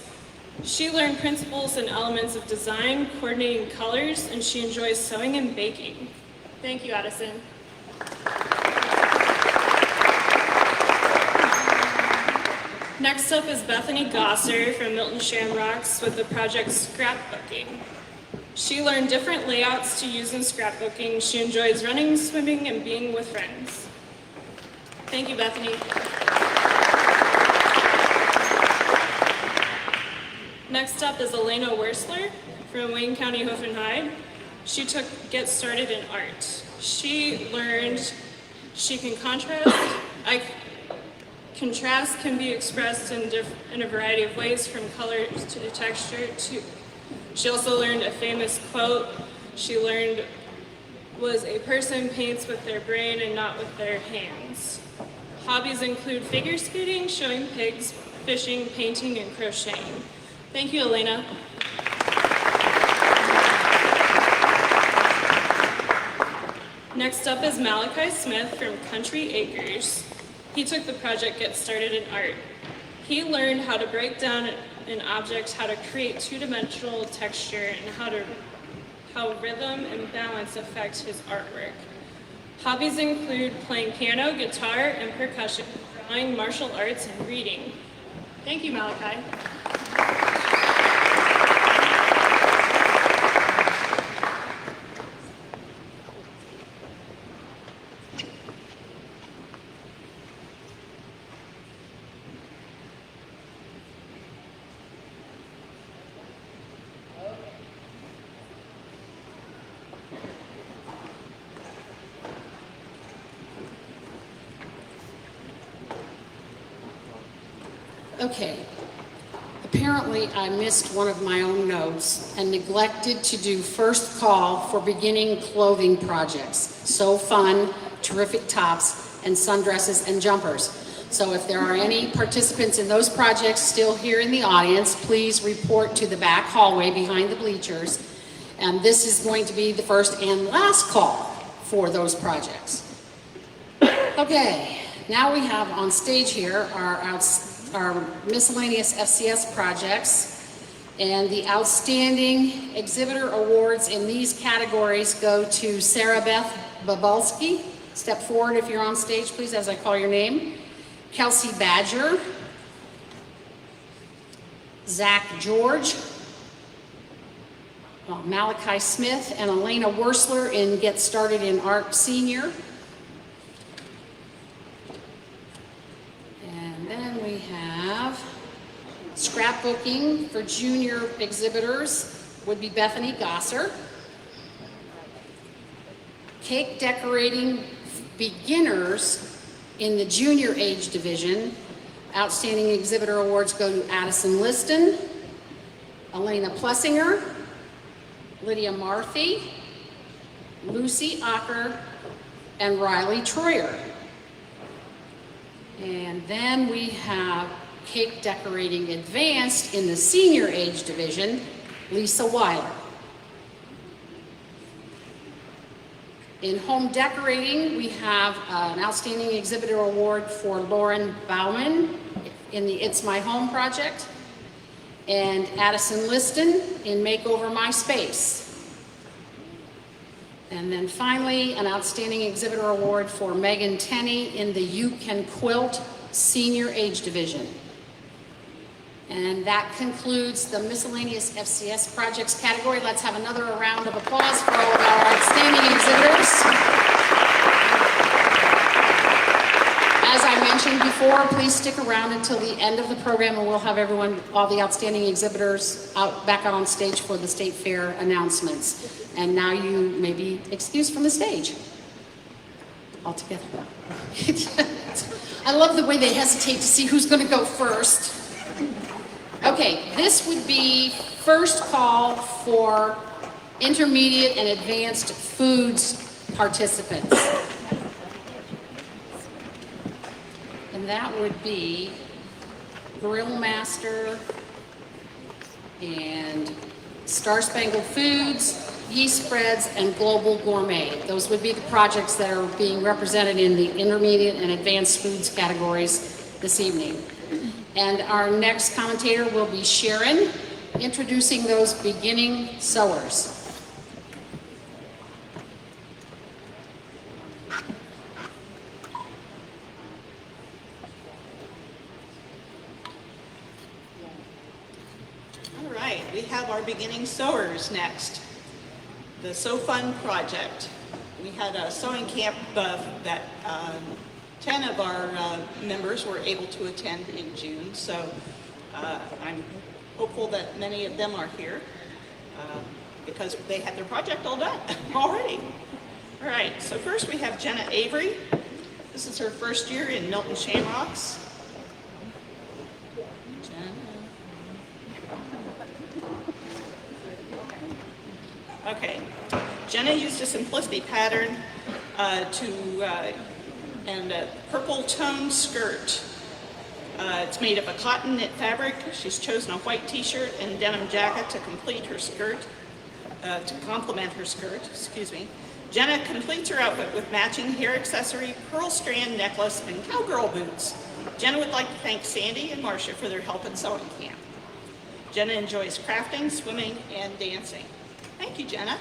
Speaker 8: She learned principles and elements of design, coordinating colors, and she enjoys sewing and baking. Thank you, Addison. Next up is Bethany Gosser from Milton Shamrocks with the project Scrapbooking. She learned different layouts to use in scrapbooking. She enjoys running, swimming, and being with friends. Thank you, Bethany. Next up is Elena Wersler from Wayne County Hoof and Hide. She took Get Started in Art. She learned she can contrast can be expressed in a variety of ways, from color to texture. She also learned a famous quote she learned was, "A person paints with their brain and not with their hands." Hobbies include figure skating, showing pigs, fishing, painting, and crocheting. Thank you, Elena. Next up is Malachi Smith from Country Acres. He took the project Get Started in Art. He learned how to break down an object, how to create two-dimensional texture, and how rhythm and balance affect his artwork. Hobbies include playing piano, guitar, and percussion, drawing, martial arts, and reading. Thank you, Malachi.
Speaker 2: Okay. Apparently, I missed one of my own notes and neglected to do first call for beginning clothing projects. So fun, terrific tops, and sundresses and jumpers. So if there are any participants in those projects still here in the audience, please report to the back hallway behind the bleachers. And this is going to be the first and last call for those projects. Okay, now we have on stage here our Miscellaneous FCS Projects, and the Outstanding Exhibitor Awards in these categories go to Sarah Beth Babalski. Step forward if you're on stage, please, as I call your name. Kelsey Badger, Zach George, Malachi Smith, and Elena Wersler in Get Started in Art Senior. And then we have scrapbooking for junior exhibitors would be Bethany Gosser. Cake decorating beginners in the junior age division, Outstanding Exhibitor Awards go to Addison Liston, Elena Plessinger, Lydia Marthy, Lucy Ocker, and Riley Troyer. And then we have cake decorating advanced in the senior age division, Lisa Weiler. In home decorating, we have an Outstanding Exhibitor Award for Lauren Bauman in the It's My Home project, and Addison Liston in Makeover My Space. And then finally, an Outstanding Exhibitor Award for Megan Tenney in the You Can Quilt Senior Age Division. And that concludes the Miscellaneous FCS Projects category. Let's have another round of applause for all of our outstanding exhibitors. As I mentioned before, please stick around until the end of the program and we'll have all the outstanding exhibitors back out on stage for the State Fair announcements. And now you may be excused from the stage altogether. I love the way they hesitate to see who's going to go first. Okay, this would be first call for intermediate and advanced foods participants. And that would be Grill Master and Star Spangled Foods, Yeast Spreads, and Global Gourmet. Those would be the projects that are being represented in the intermediate and advanced foods categories this evening. And our next commentator will be Sharon, introducing those beginning sewers.
Speaker 7: All right, we have our beginning sewers next. The Sew Fun project. We had a sewing camp that 10 of our members were able to attend in June, so I'm hopeful that many of them are here because they had their project all done already. All right, so first we have Jenna Avery. This is her first year in Milton Shamrocks. Okay, Jenna used a simplicity pattern and a purple tone skirt. It's made of a cotton knit fabric. She's chosen a white t-shirt and denim jacket to complete her skirt, to complement her skirt, excuse me. Jenna completes her outfit with matching hair accessory, pearl strand necklace, and cowgirl boots. Jenna would like to thank Sandy and Marcia for their help at sewing camp. Jenna enjoys crafting, swimming, and dancing. Thank you, Jenna.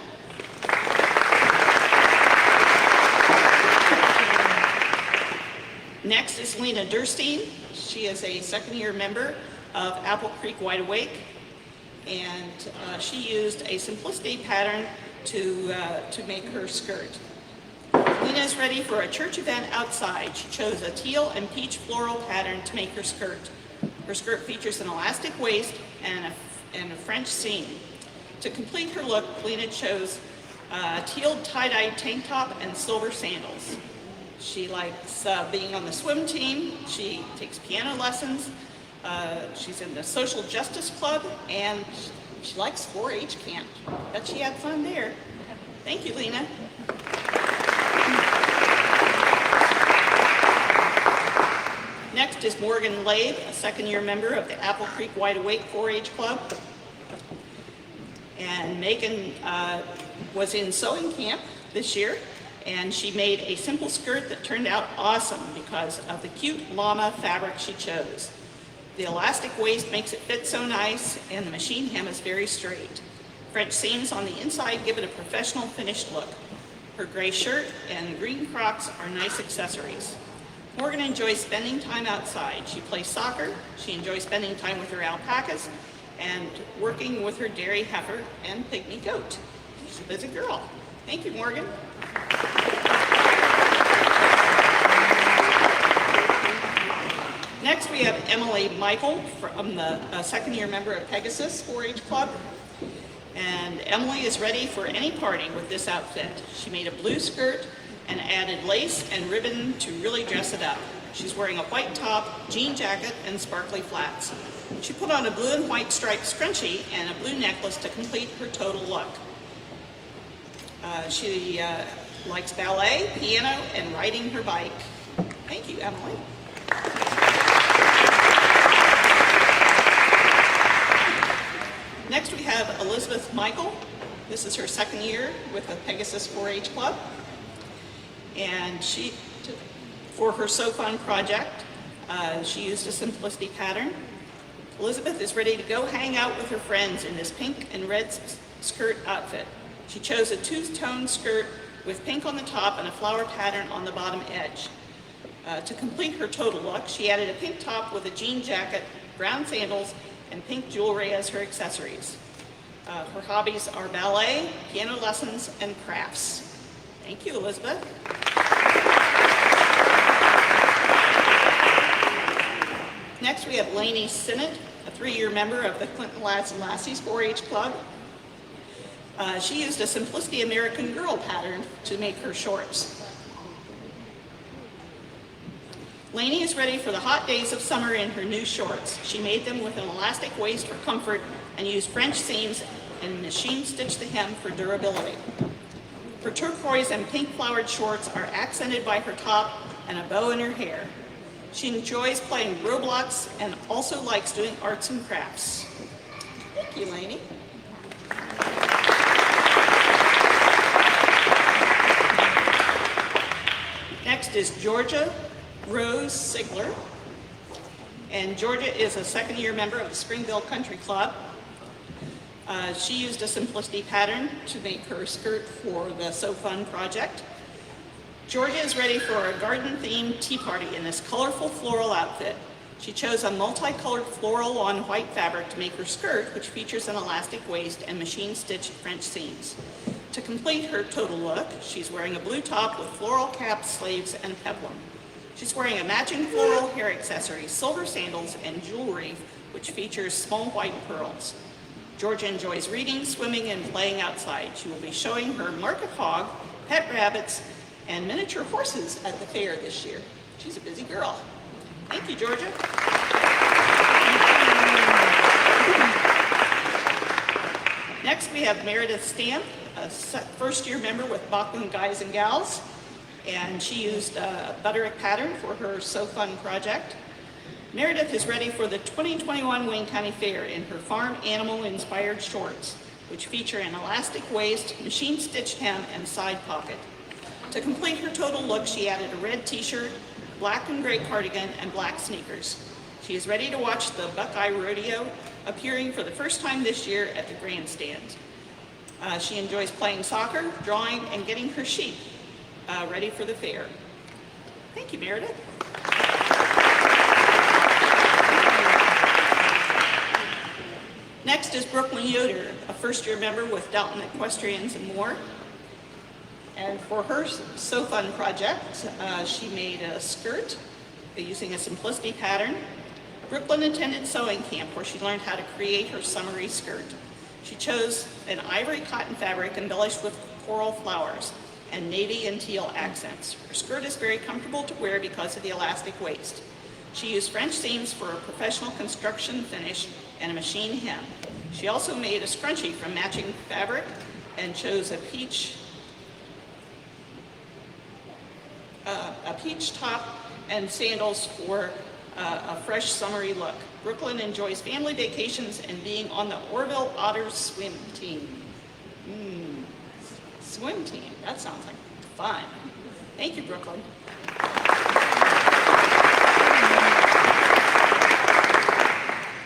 Speaker 7: Next is Lena Durstine. She is a second-year member of Apple Creek Wide Awake, and she used a simplicity pattern to make her skirt. Lena is ready for a church event outside. She chose a teal and peach floral pattern to make her skirt. Her skirt features an elastic waist and a French seam. To complete her look, Lena chose a teal tie-dye tank top and silver sandals. She likes being on the swim team. She takes piano lessons, She's in the Social Justice Club, and she likes 4-H camp. Bet she had fun there. Thank you, Lena. Next is Morgan Lathe, a second-year member of the Apple Creek Wide Awake 4-H Club. And Megan was in sewing camp this year, and she made a simple skirt that turned out awesome because of the cute llama fabric she chose. The elastic waist makes it fit so nice, and the machine hem is very straight. French seams on the inside give it a professional finished look. Her gray shirt and green Crocs are nice accessories. Morgan enjoys spending time outside. She plays soccer, she enjoys spending time with her alpacas, and working with her dairy heifer and pygmy goat. She's a busy girl. Thank you, Morgan. Next, we have Emily Michael, from the second-year member of Pegasus 4-H Club. And Emily is ready for any party with this outfit. She made a blue skirt and added lace and ribbon to really dress it up. She's wearing a white top, jean jacket, and sparkly flats. She put on a blue and white striped scrunchie and a blue necklace to complete her total look. She likes ballet, piano, and riding her bike. Thank you, Emily. Next, we have Elizabeth Michael. This is her second year with the Pegasus 4-H Club. And for her So Fun project, she used a simplicity pattern. Elizabeth is ready to go hang out with her friends in this pink and red skirt outfit. She chose a two-tone skirt with pink on the top and a flower pattern on the bottom edge. To complete her total look, she added a pink top with a jean jacket, brown sandals, and pink jewelry as her accessories. Her hobbies are ballet, piano lessons, and crafts. Thank you, Elizabeth. Next, we have Lainey Simmond, a 3-year member of the Clinton Lads and Lassies 4-H Club. She used a Simplicity American Girl pattern to make her shorts. Lainey is ready for the hot days of summer in her new shorts. She made them with an elastic waist for comfort and used French seams and machine stitched the hem for durability. Her turquoise and pink flowered shorts are accented by her top and a bow in her hair. She enjoys playing Roblox and also likes doing arts and crafts. Thank you, Lainey. Next is Georgia Rose Sigler, and Georgia is a second-year member of the Springville Country Club. She used a simplicity pattern to make her skirt for the So Fun project. Georgia is ready for a garden-themed tea party in this colorful floral outfit. She chose a multicolored floral on white fabric to make her skirt, which features an elastic waist and machine-stitched French seams. To complete her total look, she's wearing a blue top with floral caps, sleeves, and peplum. She's wearing a matching floral hair accessory, silver sandals, and jewelry, which features small white pearls. Georgia enjoys reading, swimming, and playing outside. She will be showing her market hog, pet rabbits, and miniature horses at the fair this year. She's a busy girl. Thank you, Georgia. Next, we have Meredith Stan, a first-year member with Bachman Guys and Gals, and she used a butterick pattern for her So Fun project. Meredith is ready for the 2021 Wayne County Fair in her farm animal-inspired shorts, which feature an elastic waist, machine-stitched hem, and side pocket. To complete her total look, she added a red t-shirt, black and gray cardigan, and black sneakers. She is ready to watch the Buckeye Rodeo, appearing for the first time this year at the grandstand. She enjoys playing soccer, drawing, and getting her sheep ready for the fair. Thank you, Meredith. Next is Brooklyn Yoder, a first-year member with Dalton Equestrians and More. And for her So Fun project, she made a skirt using a simplicity pattern. Brooklyn attended sewing camp where she learned how to create her summery skirt. She chose an ivory cotton fabric embellished with coral flowers and navy and teal accents. Her skirt is very comfortable to wear because of the elastic waist. She used French seams for a professional construction finish and a machine hem. She also made a scrunchie from matching fabric and chose a peach top and sandals for a fresh summery look. Brooklyn enjoys family vacations and being on the Orville Otters swim team. Swim team, that sounds like fun. Thank you, Brooklyn.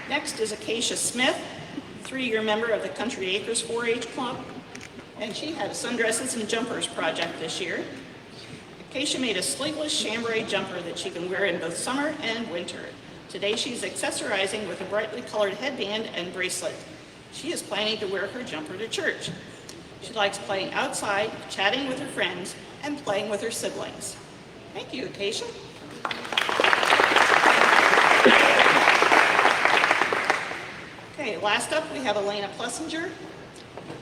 Speaker 7: Next is Acacia Smith, 3-year member of the Country Acres 4-H Club, and she had a sundresses and jumpers project this year. Acacia made a sleeveless chambray jumper that she can wear in both summer and winter. Today she's accessorizing with a brightly colored headband and bracelet. She is planning to wear her jumper to church. She likes playing outside, chatting with her friends, and playing with her siblings. Thank you, Acacia. Okay, last up we have Elena Plessinger,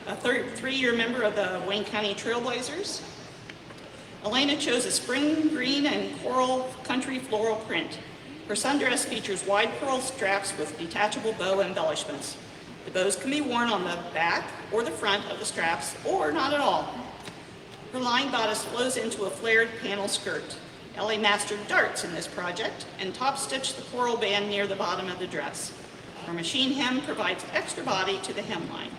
Speaker 7: a 3-year member of the Wayne County Trailblazers. Elena chose a spring green and coral country floral print. Her sundress features wide pearl straps with detachable bow embellishments. The bows can be worn on the back or the front of the straps, or not at all. Her line bodice flows into a flared panel skirt. Ellie mastered darts in this project and top-stitched the coral band near the bottom of the dress. Her machine hem provides extra body to the hemline.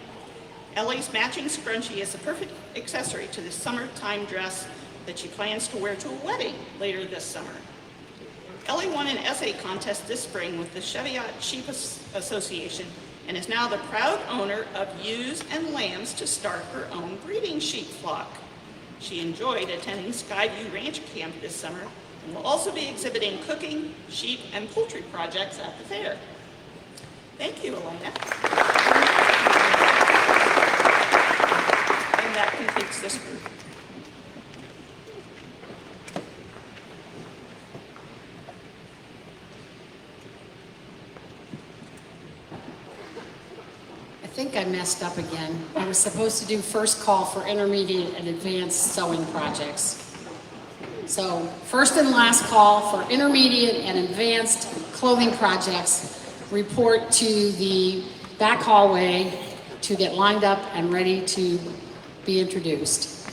Speaker 7: Ellie's matching scrunchie is the perfect accessory to this summertime dress that she plans to wear to a wedding later this summer. Ellie won an essay contest this spring with the Cheviot Sheep Association and is now the proud owner of ewes and lambs to start her own breeding sheep flock. She enjoyed attending Skyview Ranch Camp this summer and will also be exhibiting cooking, sheep, and poultry projects at the fair. Thank you, Elena. And that completes this group.
Speaker 2: I think I messed up again. I was supposed to do first call for intermediate and advanced sewing projects. So first and last call for intermediate and advanced clothing projects. Report to the back hallway to get lined up and ready to be introduced.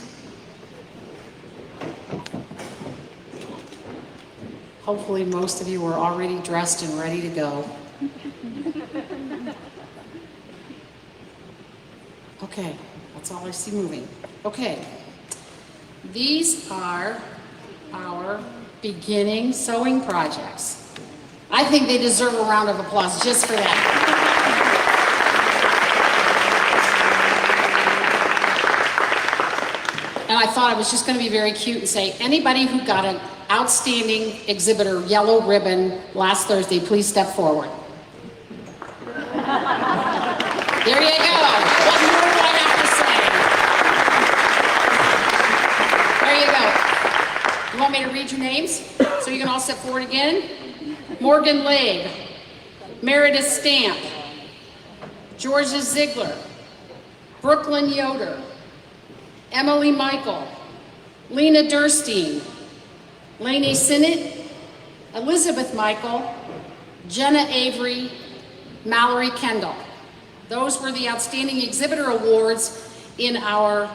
Speaker 2: Hopefully most of you are already dressed and ready to go. Okay, that's all I see moving. Okay, these are our beginning sewing projects. I think they deserve a round of applause just for that. And I thought I was just going to be very cute and say, anybody who got an outstanding exhibitor yellow ribbon last Thursday, please step forward. There you go. What more do I have to say? There you go. You want me to read your names so you can all step forward again? Morgan Lathe, Meredith Stan, Georgia Ziegler, Brooklyn Yoder, Emily Michael, Lena Durstine, Lainey Simmond, Elizabeth Michael, Jenna Avery, Mallory Kendall. Those were the Outstanding Exhibitor Awards in our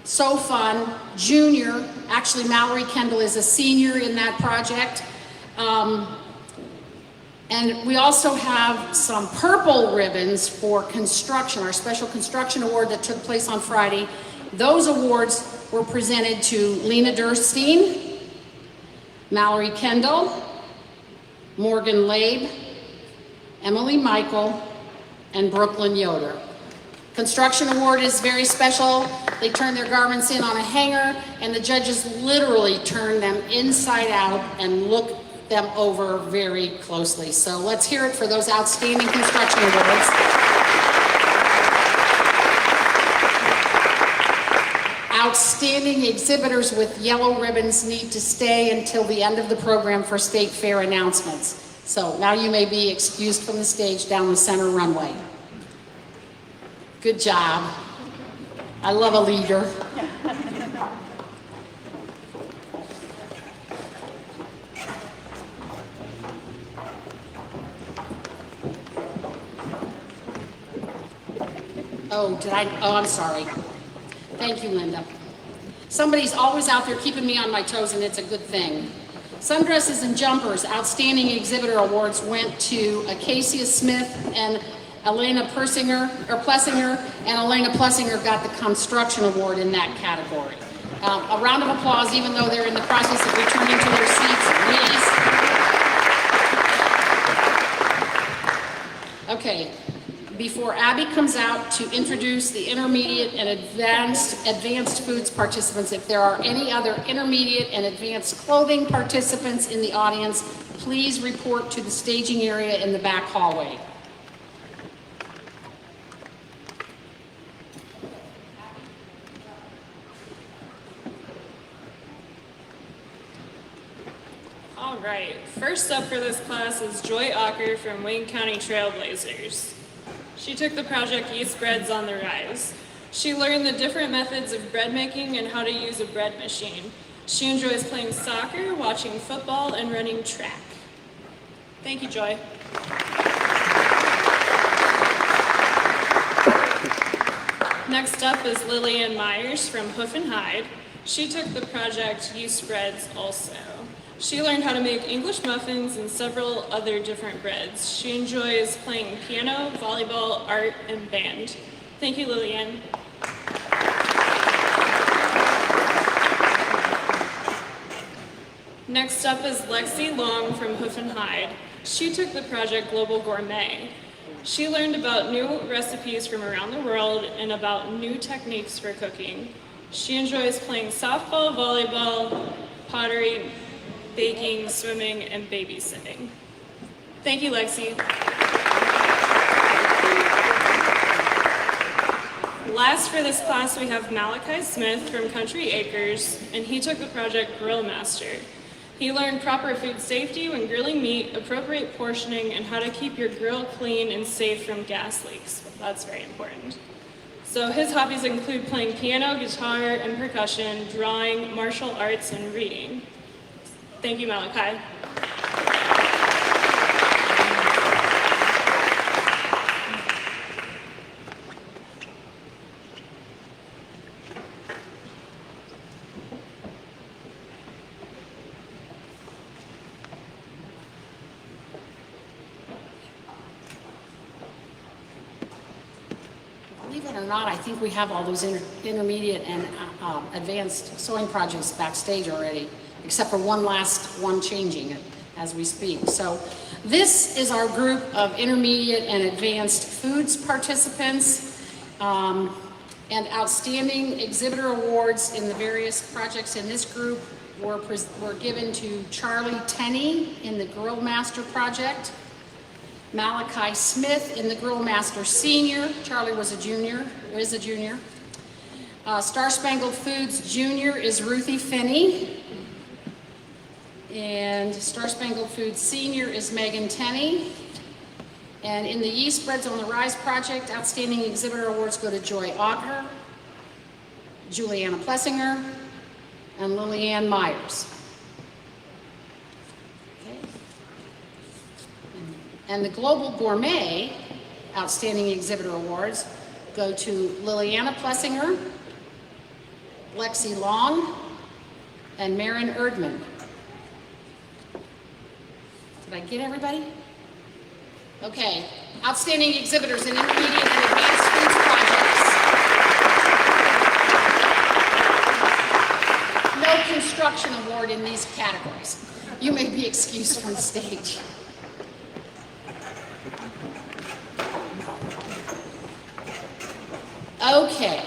Speaker 2: So Fun Junior. Actually, Mallory Kendall is a senior in that project. And we also have some purple ribbons for construction, our special construction award that took place on Friday. Those awards were presented to Lena Durstine, Mallory Kendall, Morgan Lathe, Emily Michael, and Brooklyn Yoder. Construction award is very special. They turn their garments in on a hanger, and the judges literally turn them inside out and look them over very closely. So let's hear it for those outstanding construction awards. Outstanding exhibitors with yellow ribbons need to stay until the end of the program for state fair announcements. So now you may be excused from the stage down the center runway. Good job. I love a leader. I'm sorry. Thank you, Linda. Somebody's always out there keeping me on my toes, and it's a good thing. Sundresses and Jumpers Outstanding Exhibitor Awards went to Acacia Smith and Elena Plessinger, and Elena Plessinger got the Construction Award in that category. A round of applause, even though they're in the process of returning to their seats, please. Okay, before Abby comes out to introduce the intermediate and advanced foods participants, if there are any other intermediate and advanced clothing participants in the audience, please report to the staging area in the back hallway.
Speaker 8: All right, first up for this class is Joy Ocker from Wayne County Trailblazers. She took the project Yeast Breads on the Rise. She learned the different methods of bread making and how to use a bread machine. She enjoys playing soccer, watching football, and running track. Thank you, Joy. Next up is Lillian Myers from Hoof and Hide. She took the project Yeast Breads also. She learned how to make English muffins and several other different breads. She enjoys playing piano, volleyball, art, and band. Thank you, Lillian. Next up is Lexi Long from Hoof and Hide. She took the project Global Gourmet. She learned about new recipes from around the world and about new techniques for cooking. She enjoys playing softball, volleyball, pottery, baking, swimming, and babysitting. Thank you, Lexi. Last for this class, we have Malachi Smith from Country Acres, and he took the project Grill Master. He learned proper food safety when grilling meat, appropriate portioning, and how to keep your grill clean and safe from gas leaks. That's very important. So his hobbies include playing piano, guitar, and percussion, drawing, martial arts, and reading. Thank you, Malachi.
Speaker 2: Believe it or not, I think we have all those intermediate and advanced sewing projects backstage already, except for one last one changing it as we speak. So this is our group of intermediate and advanced foods participants, and outstanding exhibitor awards in the various projects in this group were given to Charlie Tenney in the Grill Master project, Malachi Smith in the Grill Master Senior. Charlie was a junior, is a junior. Star Spangled Foods Junior is Ruthie Finney. And Star Spangled Foods Senior is Megan Tenney. And in the Yeast Breads on the Rise project, outstanding exhibitor awards go to Joy Ocker, Liliana Plessinger, and Lillian Myers. Okay. And the Global Gourmet outstanding exhibitor awards go to Liliana Plessinger, Lexi Long, and Maren Erdman. Did I get everybody? Okay. Outstanding exhibitors in intermediate and advanced foods projects. No construction award in these categories. You may be excused from the stage. Okay.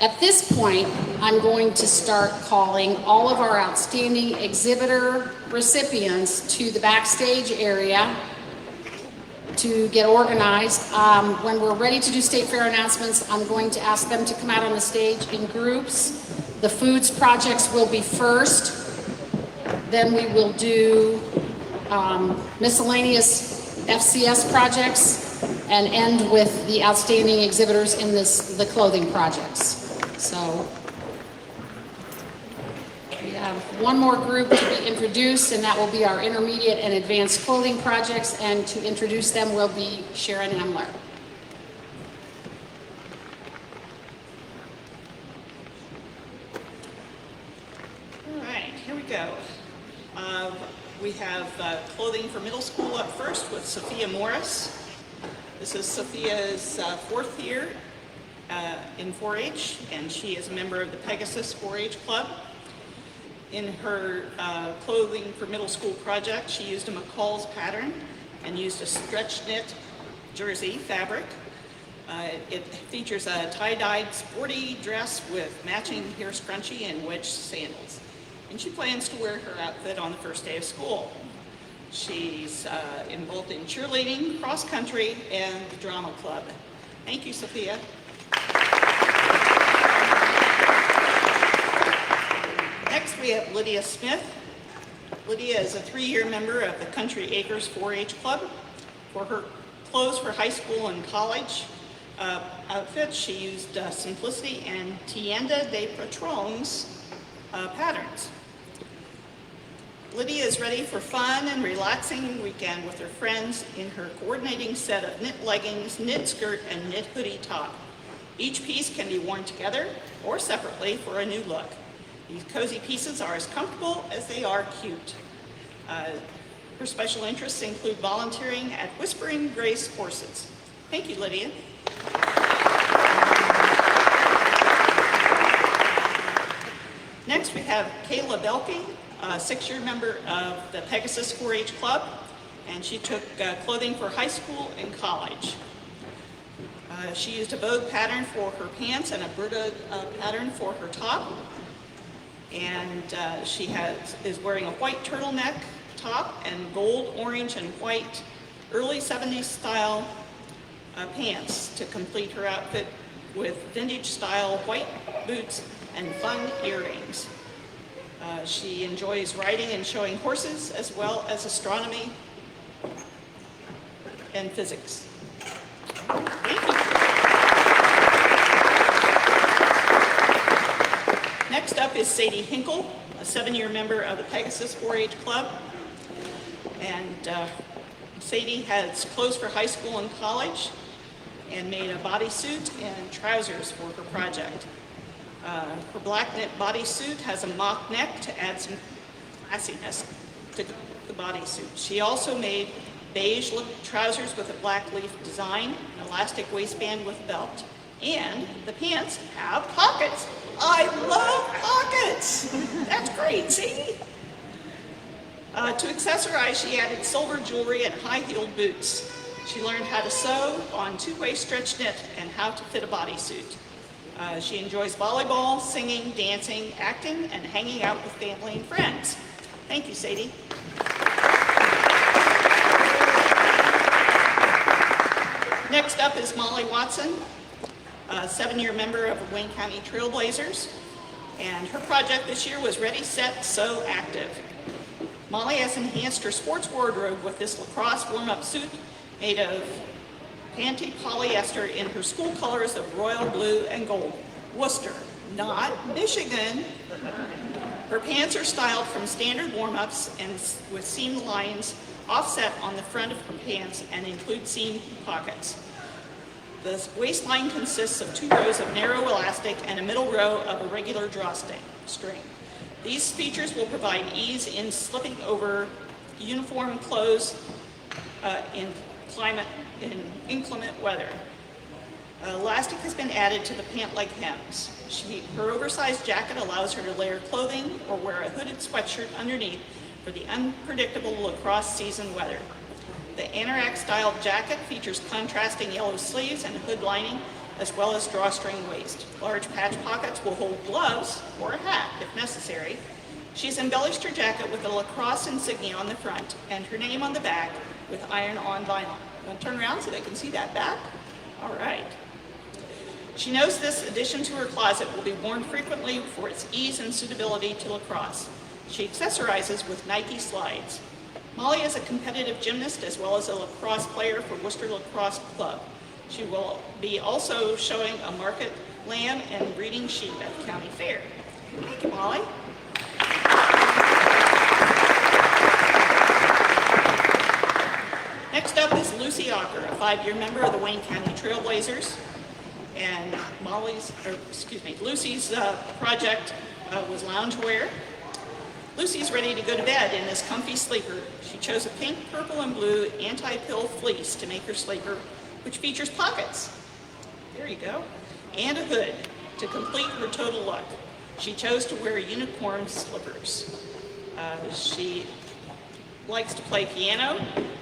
Speaker 2: At this point, I'm going to start calling all of our outstanding exhibitor recipients to the backstage area to get organized. When we're ready to do State Fair announcements, I'm going to ask them to come out on the stage in groups. The foods projects will be first. Then we will do miscellaneous FCS projects and end with the outstanding exhibitors in the clothing projects. So we have one more group to be introduced, and that will be our intermediate and advanced clothing projects, and to introduce them will be Sharon Emler.
Speaker 7: go. We have clothing for middle school up first with Sophia Morris. This is Sophia's 4th year in 4-H, and she is a member of the Pegasus 4-H Club. In her clothing for middle school project, she used a McCall's pattern and used a stretch knit jersey fabric. It features a tie-dyed sporty dress with matching hair scrunchie and wedge sandals. And she plans to wear her outfit on the first day of school. She's involved in cheerleading, cross country, and the drama club. Thank you, Sophia. Next, we have Lydia Smith. Lydia is a 3-year member of the Country Acres 4-H Club. For her clothes for high school and college outfits, she used Simplicity and Tienda de Patrons patterns. Lydia is ready for fun and relaxing weekend with her friends in her coordinating set of knit leggings, knit skirt, and knit hoodie top. Each piece can be worn together or separately for a new look. These cozy pieces are as comfortable as they are cute. Her special interests include volunteering at Whispering Grace Horses. Thank you, Lydia. Next, we have Kayla Belkey, a 6-year member of the Pegasus 4-H Club, and she took clothing for high school and college. She used a Vogue pattern for her pants and a Berta pattern for her top, and she is wearing a white turtleneck top and gold, orange, and white early 70s style pants to complete her outfit with vintage style white boots and fun earrings. She enjoys riding and showing horses as well as astronomy and physics. Thank you. Next up is Sadie Hinkle, a 7-year member of the Pegasus 4-H Club. And Sadie has clothes for high school and college and made a bodysuit and trousers for her project. Her black knit bodysuit has a mock neck to add some classiness to the bodysuit. She also made beige look trousers with a black leaf design, an elastic waistband with belt. And the pants have pockets. I love pockets. That's great, see? To accessorize, she added silver jewelry and high-heeled boots. She learned how to sew on 2-way stretch knit and how to fit a bodysuit. She enjoys volleyball, singing, dancing, acting, and hanging out with family and friends. Thank you, Sadie. Next up is Molly Watson, a 7-year member of the Wayne County Trailblazers, and her project this year was Ready, Set, Sew, Active. Molly has enhanced her sports wardrobe with this lacrosse warm-up suit made of panty polyester in her school colors of royal blue and gold. Worcester, not Michigan. Her pants are styled from standard warm-ups and with seam lines offset on the front of her pants and include seam pockets. The waistline consists of 2 rows of narrow elastic and a middle row of a regular drawstring. These features will provide ease in slipping over uniform clothes in inclement weather. Elastic has been added to the pant leg hems. Her oversized jacket allows her to layer clothing or wear a hooded sweatshirt underneath for the unpredictable lacrosse season weather. The anorak styled jacket features contrasting yellow sleeves and hood lining, as well as drawstring waist. Large patch pockets will hold gloves or a hat if necessary. She's embellished her jacket with a lacrosse insignia on the front and her name on the back with iron-on vinyl. Want to turn around so they can see that back? All right. She knows this addition to her closet will be worn frequently for its ease and suitability to lacrosse. She accessorizes with Nike slides. Molly is a competitive gymnast as well as a lacrosse player for Worcester Lacrosse Club. She will be also showing a market lamb and breeding sheep at the county fair. Thank you, Molly. Next up is Lucy Ocker, a 5-year member of the Wayne County Trailblazers. And Lucy's project was loungewear. Lucy's ready to go to bed in this comfy sleeper. She chose a pink, purple, and blue anti-pill fleece to make her sleeper, which features pockets. There you go. And a hood to complete her total look. She chose to wear unicorn slippers. She likes to play piano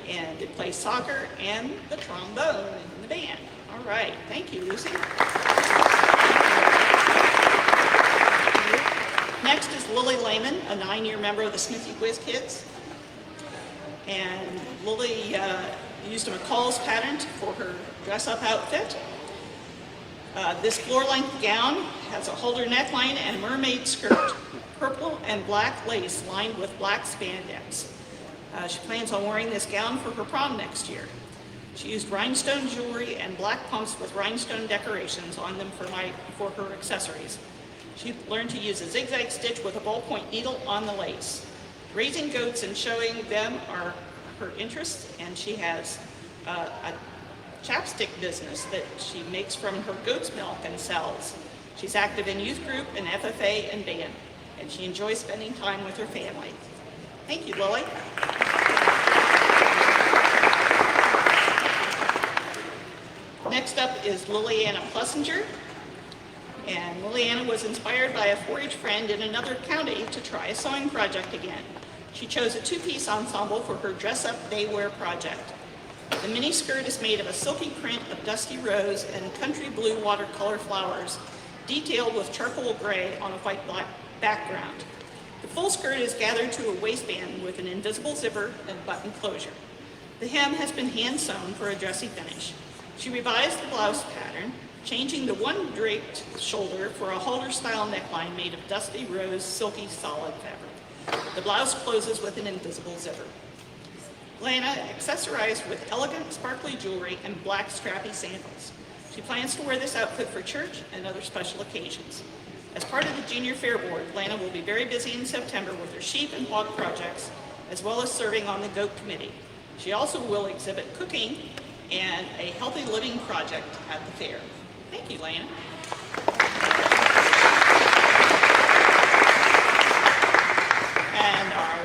Speaker 7: and to play soccer and the trombone in the band. All right, thank you, Lucy. Next is Lily Lehman, a 9-year member of the Smithy Whiz Kids. And Lily used a McCall's pattern for her dress-up outfit. This floor-length gown has a holder neckline and a mermaid skirt, purple and black lace lined with black spandex. She plans on wearing this gown for her prom next year. She used rhinestone jewelry and black pumps with rhinestone decorations on them for her accessories. She learned to use a zigzag stitch with a ballpoint needle on the lace. Raising goats and showing them are her interests, and she has a chapstick business that she makes from her goat's milk and sells. She's active in youth group and FFA and band, and she enjoys spending time with her family. Thank you, Lily. Next up is Liliana Plessinger. And Liliana was inspired by a 4-H friend in another county to try a sewing project again. She chose a 2-piece ensemble for her dress-up day-wear project. The mini skirt is made of a silky print of dusty rose and country blue watercolor flowers, detailed with charcoal gray on a white-black background. The full skirt is gathered to a waistband with an invisible zipper and button closure. The hem has been hand-sewn for a dressy finish. She revised the blouse pattern, changing the one draped shoulder for a halter-style neckline made of dusty rose, silky, solid fabric. The blouse closes with an invisible zipper. Lana accessorized with elegant, sparkly jewelry and black, strappy sandals. She plans to wear this outfit for church and other special occasions. As part of the Junior Fair Board, Lana will be very busy in September with her sheep and hog projects, as well as serving on the goat committee. She also will exhibit cooking and a healthy living project at the fair. Thank you, Lana. And our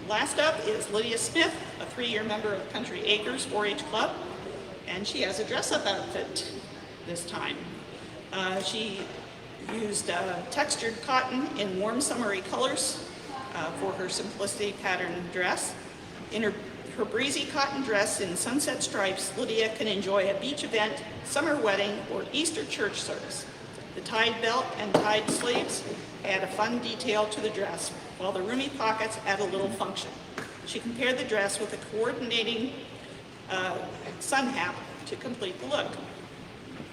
Speaker 7: last up is Lydia Smith, a 3-year member of Country Acres 4-H Club, and she has a dress-up outfit this time. She used textured cotton in warm summery colors for her simplicity pattern dress. In her breezy cotton dress in sunset stripes, Lydia can enjoy a beach event, summer wedding, or Easter church service. The tied belt and tied sleeves add a fun detail to the dress, while the roomy pockets add a little function. She compared the dress with a coordinating sun hat to complete the look.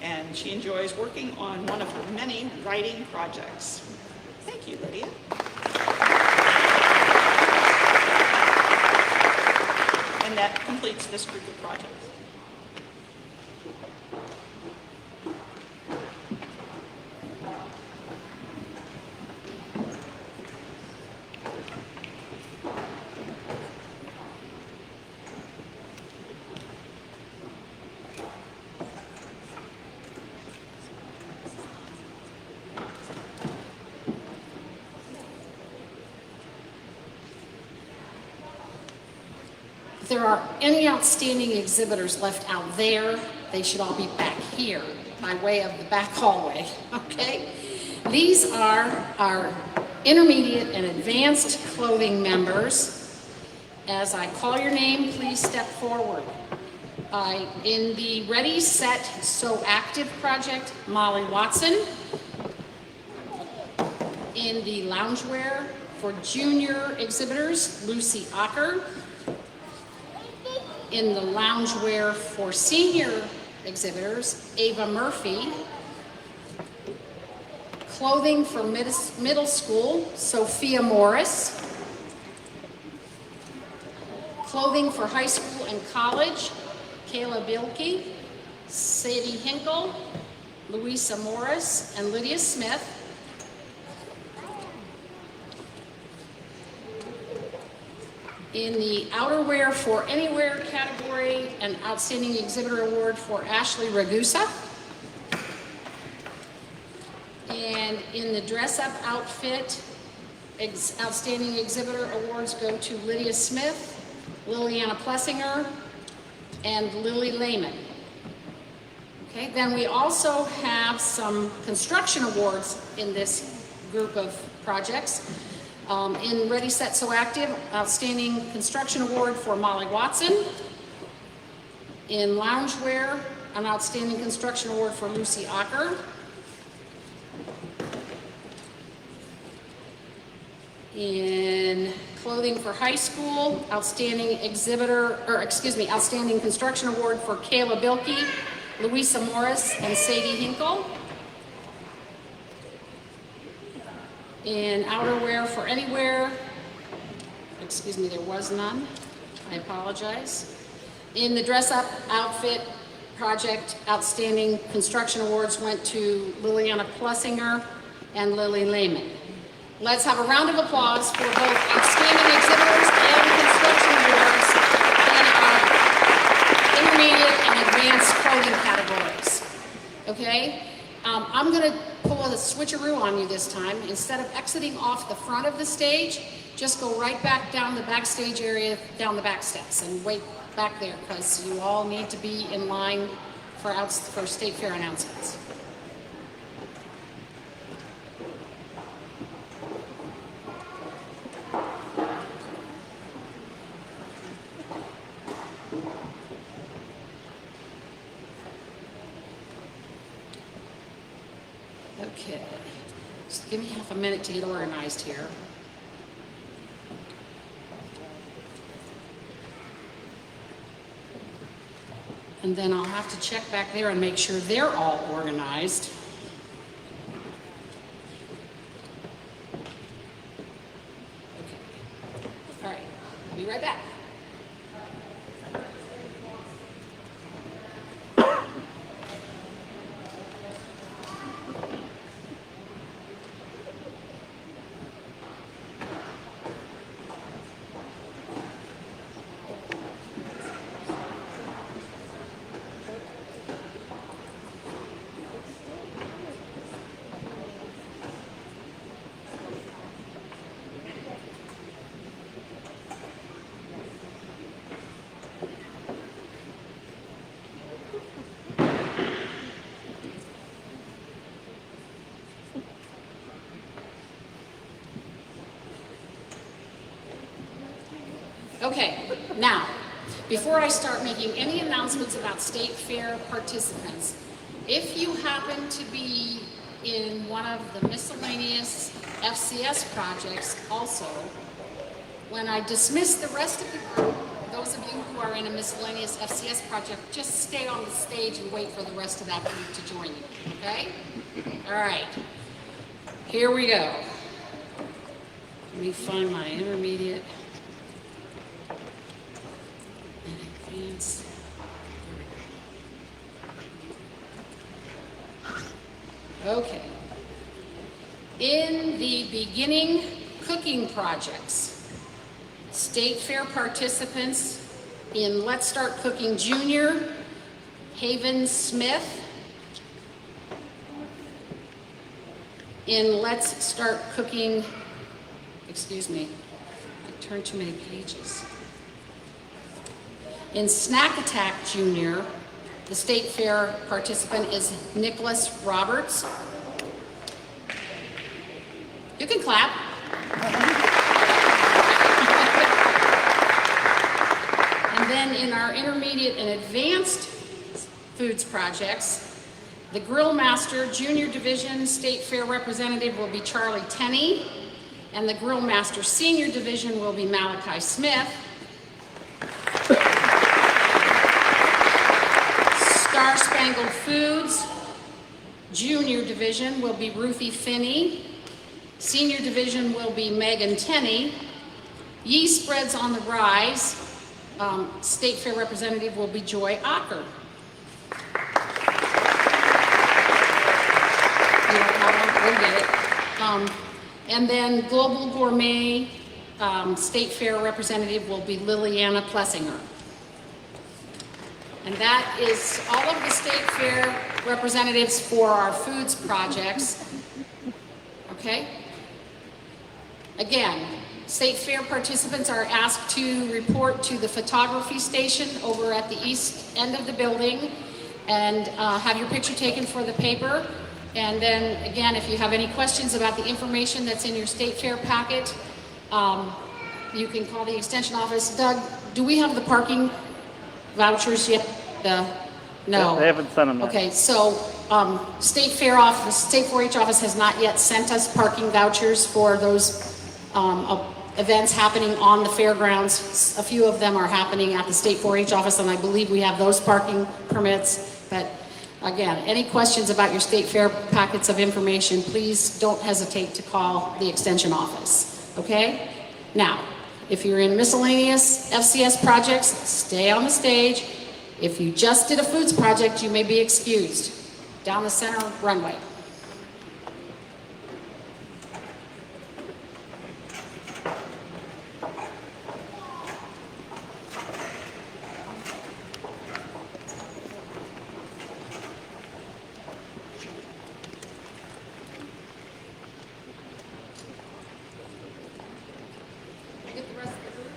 Speaker 7: And she enjoys working on one of her many writing projects. Thank you, Lydia. And that completes this group of projects.
Speaker 2: If there are any outstanding exhibitors left out there, they should all be back here by way of the back hallway, okay? These are our intermediate and advanced clothing members. As I call your name, please step forward. In the Ready, Set, So Active project, Molly Watson. In the loungewear for junior exhibitors, Lucy Ocker. In the loungewear for senior exhibitors, Ava Murphy. Clothing for middle school, Sophia Morris. Clothing for high school and college, Kayla Belkey, Sadie Hinkle, Louisa Morris, and Lydia Smith. In the outerwear for anywhere category, an outstanding exhibitor award for Ashley Ragusa. And in the dress-up outfit, Outstanding Exhibitor Awards go to Lydia Smith, Liliana Plessinger, and Lily Lehman. Okay, then we also have some construction awards in this group of projects. In Ready, Set, So Active, Outstanding Construction Award for Molly Watson. In Loungewear, an Outstanding Construction Award for Lucy Ocker. In Clothing for High School, Outstanding Construction Award for Kayla Belkey, Louisa Morris, and Sadie Hinkle. In Outerwear for Anywhere, there was none. I apologize. In the Dress Up Outfit Project, Outstanding Construction Awards went to Liliana Plessinger and Lily Lehman. Let's have a round of applause for both Outstanding Exhibitors and Construction Awards in our intermediate and advanced clothing categories. Okay? I'm going to pull a switcheroo on you this time. Instead of exiting off the front of the stage, just go right back down the backstage area, down the back steps, and wait back there, because you all need to be in line for State Fair announcements. Okay, just give me half a minute to get organized here. And then I'll have to check back there and make sure they're all organized. Okay. All right, I'll be right back. Okay, now, before I start making any announcements about State Fair participants, if you happen to be in one of the Miscellaneous FCS projects also, when I dismiss the rest of the group, those of you who are in a Miscellaneous FCS project, just stay on the stage and wait for the rest of that group to join you, okay? All right, here we go. Let me find my intermediate. Okay. In the beginning cooking projects, State Fair participants in Let's Start Cooking Junior, Haven Smith. In Let's Start Cooking, excuse me, I turned too many pages. In Snack Attack Junior, the State Fair participant is Nicholas Roberts. You can clap. And then in our intermediate and advanced foods projects, the Grill Master Junior Division State Fair representative will be Charlie Tenney, and the Grill Master Senior Division will be Malachi Smith. Star Spangled Foods Junior Division will be Ruthie Finney. Senior Division will be Megan Tenney. Yeast Spreads on the Rise, State Fair representative will be Joy Ocker. We'll get it. And then Global Gourmet State Fair representative will be Liliana Plessinger. And that is all of the State Fair representatives for our foods projects. Okay? Again, State Fair participants are asked to report to the photography station over at the east end of the building and have your picture taken for the paper. And then again, if you have any questions about the information that's in your State Fair packet, you can call the extension office. Doug, do we have the parking vouchers yet? No.
Speaker 1: They haven't sent them yet.
Speaker 2: Okay, so State Fair office, State 4-H office has not yet sent us parking vouchers for those events happening on the fairgrounds. A few of them are happening at the State 4-H office, and I believe we have those parking permits. But again, any questions about your State Fair packets of information, please don't hesitate to call the extension office, okay? Now, if you're in miscellaneous FCS projects, stay on the stage. If you just did a foods project, you may be excused. Down the center runway. Get the rest of the group.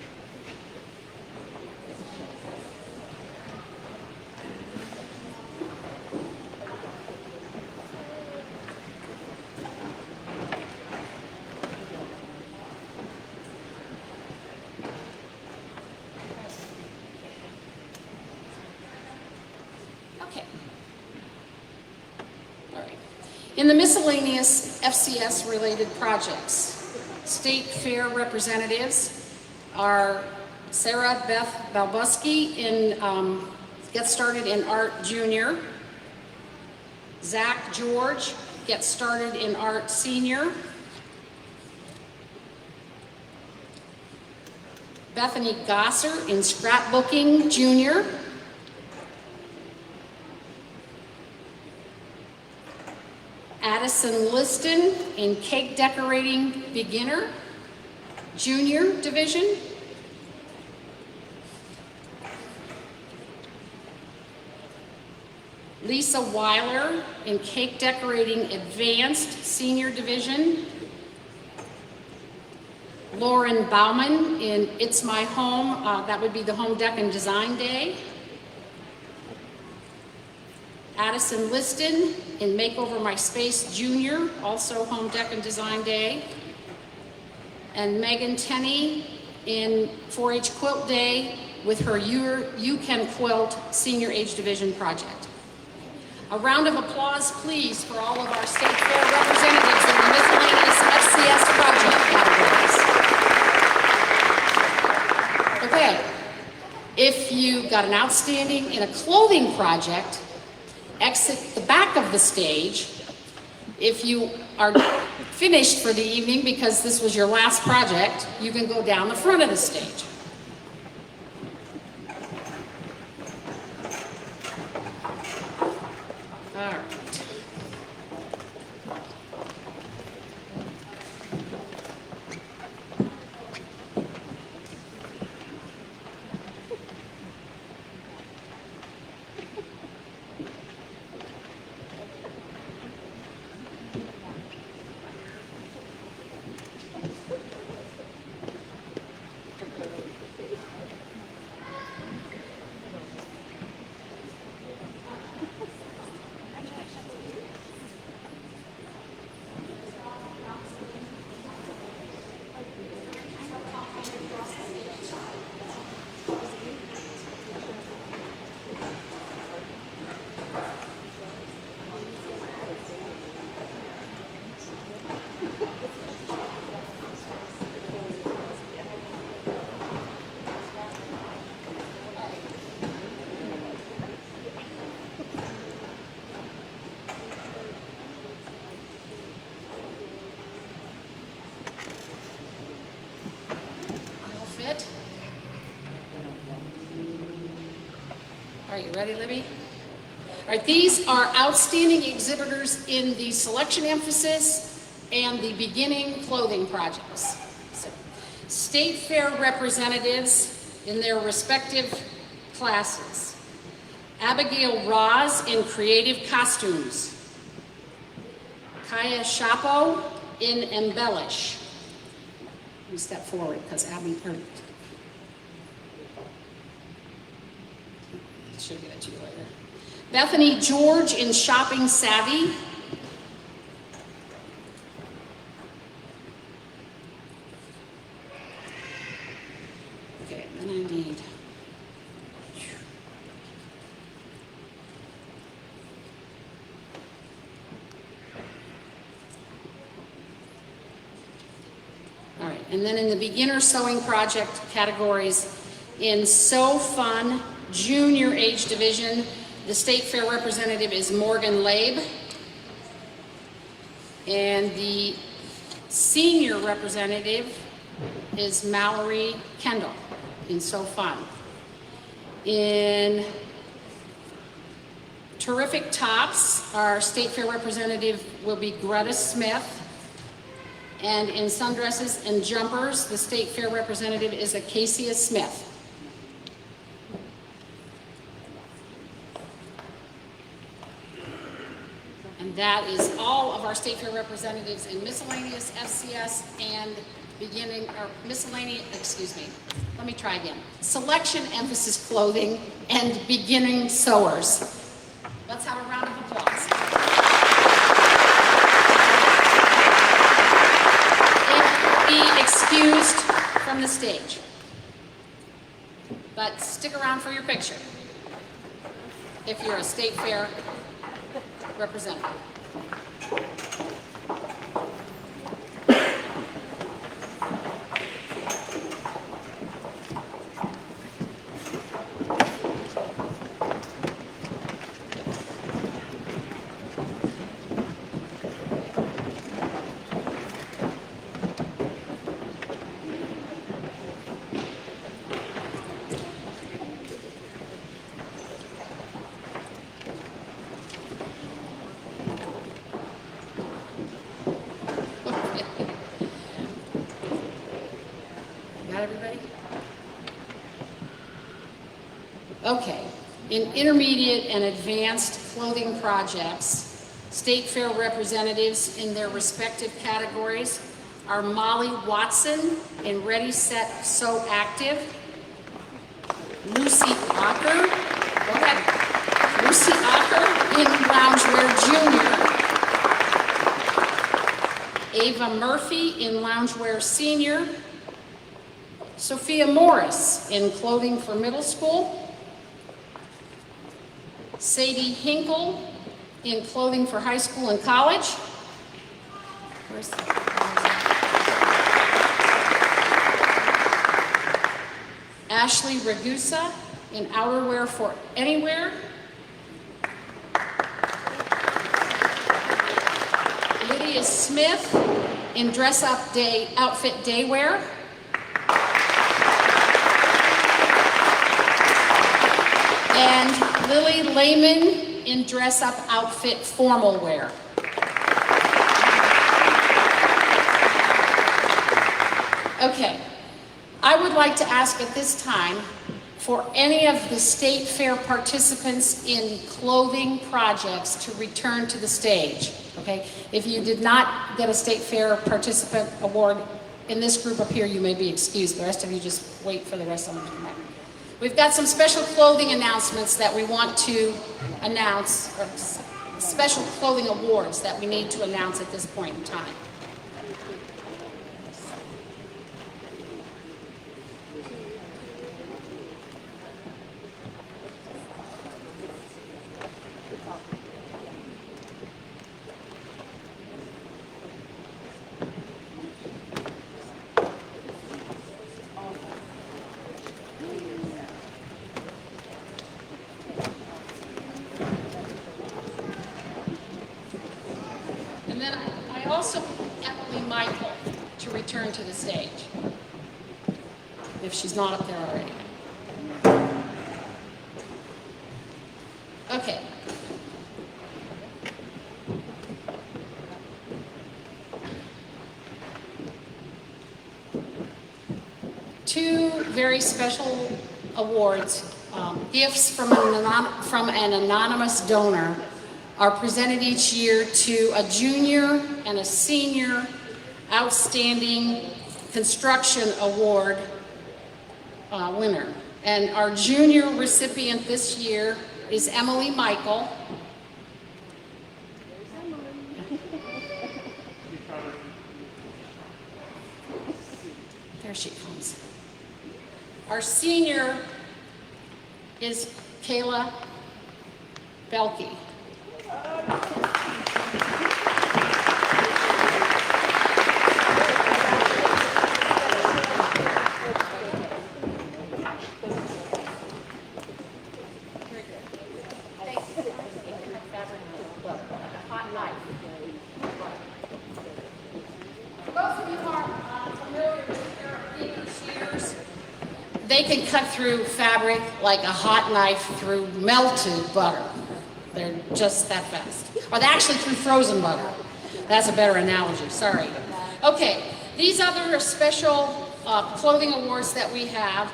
Speaker 2: Okay. All right. In the miscellaneous FCS related projects, State Fair representatives are Sarah Beth Balbuski in Get Started in Art Junior, Zach George, Get Started in Art Senior, Bethany Gosser in Scrapbooking Junior, Addison Liston in Cake Decorating Beginner, Junior Division. Lisa Weiler in Cake Decorating Advanced Senior Division. Lauren Bauman in It's My Home, that would be the Home Dec and Design Day. Addison Liston in Makeover My Space Junior, also Home Dec and Design Day. And Megan Tenney in 4-H Quilt Day with her You Can Quilt Senior Age Division project. A round of applause, please, for all of our State Fair representatives in the miscellaneous FCS project categories. Okay, if you got an outstanding in a clothing project, exit the back of the stage. If you are finished for the evening because this was your last project, you can go down the front of the stage. All right. Are you ready, Libby? All right, these are outstanding exhibitors in the selection emphasis and the beginning clothing projects. So, State Fair representatives in their respective classes. Abigail Ross in creative costumes. Kaya Chapo in embellish. You step forward because Abby, she'll give it to you later. Bethany George in Shopping Savvy. Okay, then I need. All right, and then in the beginner sewing project categories, in Sew Fun junior age division, the state fair representative is Morgan Labe, and the senior representative is Mallory Kendall in Sew Fun. In Terrific Tops, our state fair representative will be Greta Smith. And in Sundresses and Jumpers, the state fair representative is Acacia Smith. And that is all of our state fair representatives in Miscellaneous FCS and let me try again. Selection Emphasis Clothing and Beginning Sewers. Let's have a round of applause. Be excused from the stage, but stick around for your picture if you're a state fair representative. Okay, in intermediate and advanced clothing projects, state fair representatives in their respective categories are Molly Watson in Ready, Set, Sew Active, Lucy Ocker, go ahead, Lucy Ocker in Loungewear Junior, Ava Murphy in Loungewear Senior, Sophia Morris in Clothing for Middle School, Sadie Hinkle in Clothing for High School and College. Where's Ashley Ragusa in Outerwear for Anywhere. Lydia Smith in Dress Up Day Outfit Daywear. And Lily Lehman in Dress Up Outfit Formal Wear. Okay, I would like to ask at this time for any of the state fair participants in clothing projects to return to the stage, okay? If you did not get a state fair participant award in this group up here, you may be excused. The rest of you just wait for the rest of them to come back. We've got some special clothing announcements that we want to announce, or special clothing awards that we need to announce at this point in time. To the stage, if she's not up there already. Okay. Two very special awards, gifts from an anonymous donor, are presented each year to a junior and a senior outstanding Construction Award winner. And our junior recipient this year is Emily Michael. There she comes. Our senior is Kayla Belkey. They can cut through fabric like a hot knife through melted butter. They're just that fast. Or they actually through frozen butter. That's a better analogy, sorry. Okay, these other special clothing awards that we have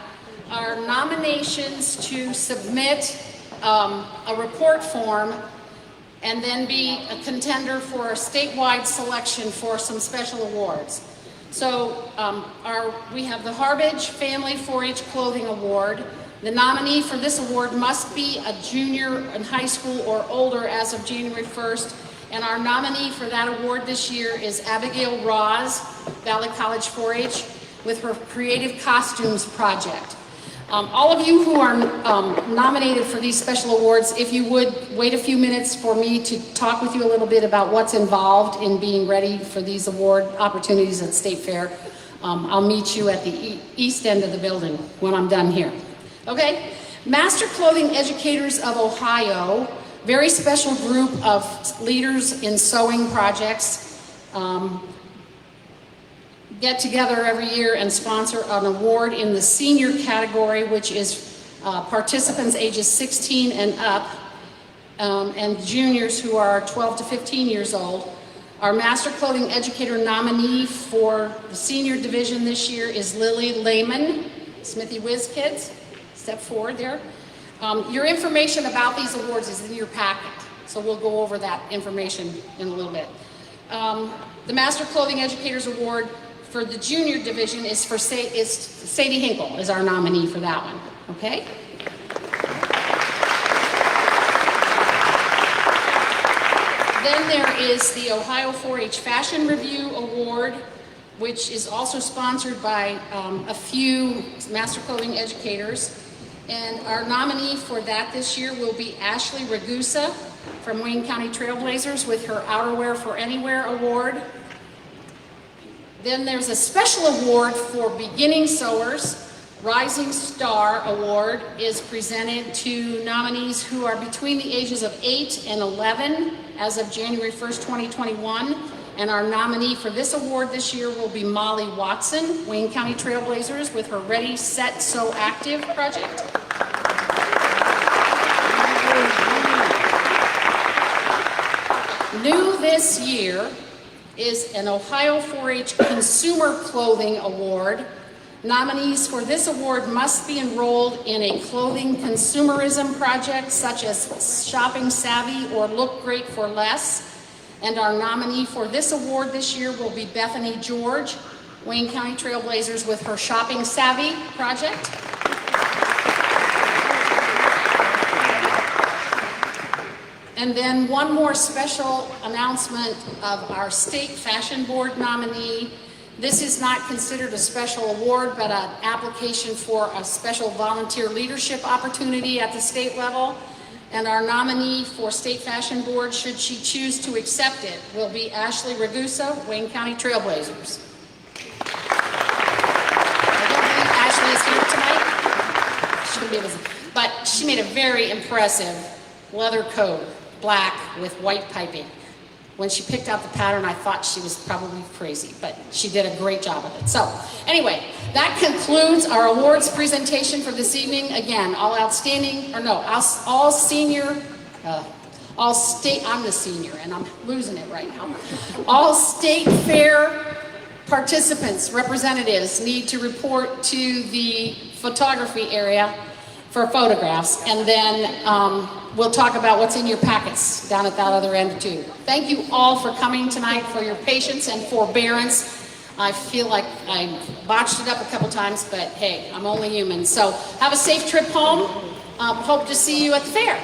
Speaker 2: are nominations to submit a report form and then be a contender for a statewide selection for some special awards. So we have the Harbage Family 4-H Clothing Award. The nominee for this award must be a junior in high school or older as of January 1st. And our nominee for that award this year is Abigail Ross, Valley College 4-H, with her Creative Costumes project. All of you who are nominated for these special awards, if you would wait a few minutes for me to talk with you a little bit about what's involved in being ready for these award opportunities at State Fair. I'll meet you at the east end of the building when I'm done here. Okay? Master Clothing Educators of Ohio, very special group of leaders in sewing projects. Get together every year and sponsor an award in the senior category, which is participants ages 16 and up, and juniors who are 12 to 15 years old. Our Master Clothing Educator nominee for the senior division this year is Lily Lehman, Smithy Whiz Kids. Step forward there. Your information about these awards is in your packet, so we'll go over that information in a little bit. The Master Clothing Educators Award for the junior division is for Sadie Hinkle is our nominee for that one, okay? Then there is the Ohio 4-H Fashion Revue Award, which is also sponsored by a few Master Clothing Educators. And our nominee for that this year will be Ashley Ragusa from Wayne County Trailblazers with her Outerwear for Anywhere Award. Then there's a special award for beginning sewers. Rising Star Award is presented to nominees who are between the ages of 8 and 11 as of January 1st, 2021. And our nominee for this award this year will be Molly Watson, Wayne County Trailblazers, with her Ready, Set, Sew Active project. New this year is an Ohio 4-H Consumer Clothing Award. Nominees for this award must be enrolled in a clothing consumerism project such as Shopping Savvy or Look Great for Less. And our nominee for this award this year will be Bethany George, Wayne County Trailblazers, with her Shopping Savvy project. And then one more special announcement of our State Fashion Board nominee. This is not considered a special award, but an application for a special volunteer leadership opportunity at the state level. And our nominee for State Fashion Board, should she choose to accept it, will be Ashley Ragusa, Wayne County Trailblazers. I don't believe Ashley is here tonight. She shouldn't be able to, but she made a very impressive leather coat, black with white piping. When she picked out the pattern, I thought she was probably crazy, but she did a great job of it. So anyway, that concludes our awards presentation for this evening. Again, all senior, all state, I'm the senior and I'm losing it right now. All State Fair participants, representatives need to report to the photography area for photographs, and then we'll talk about what's in your packets down at that other end too. Thank you all for coming tonight, for your patience and forbearance. I feel like I botched it up a couple times, but hey, I'm only human. So have a safe trip home. Hope to see you at the fair.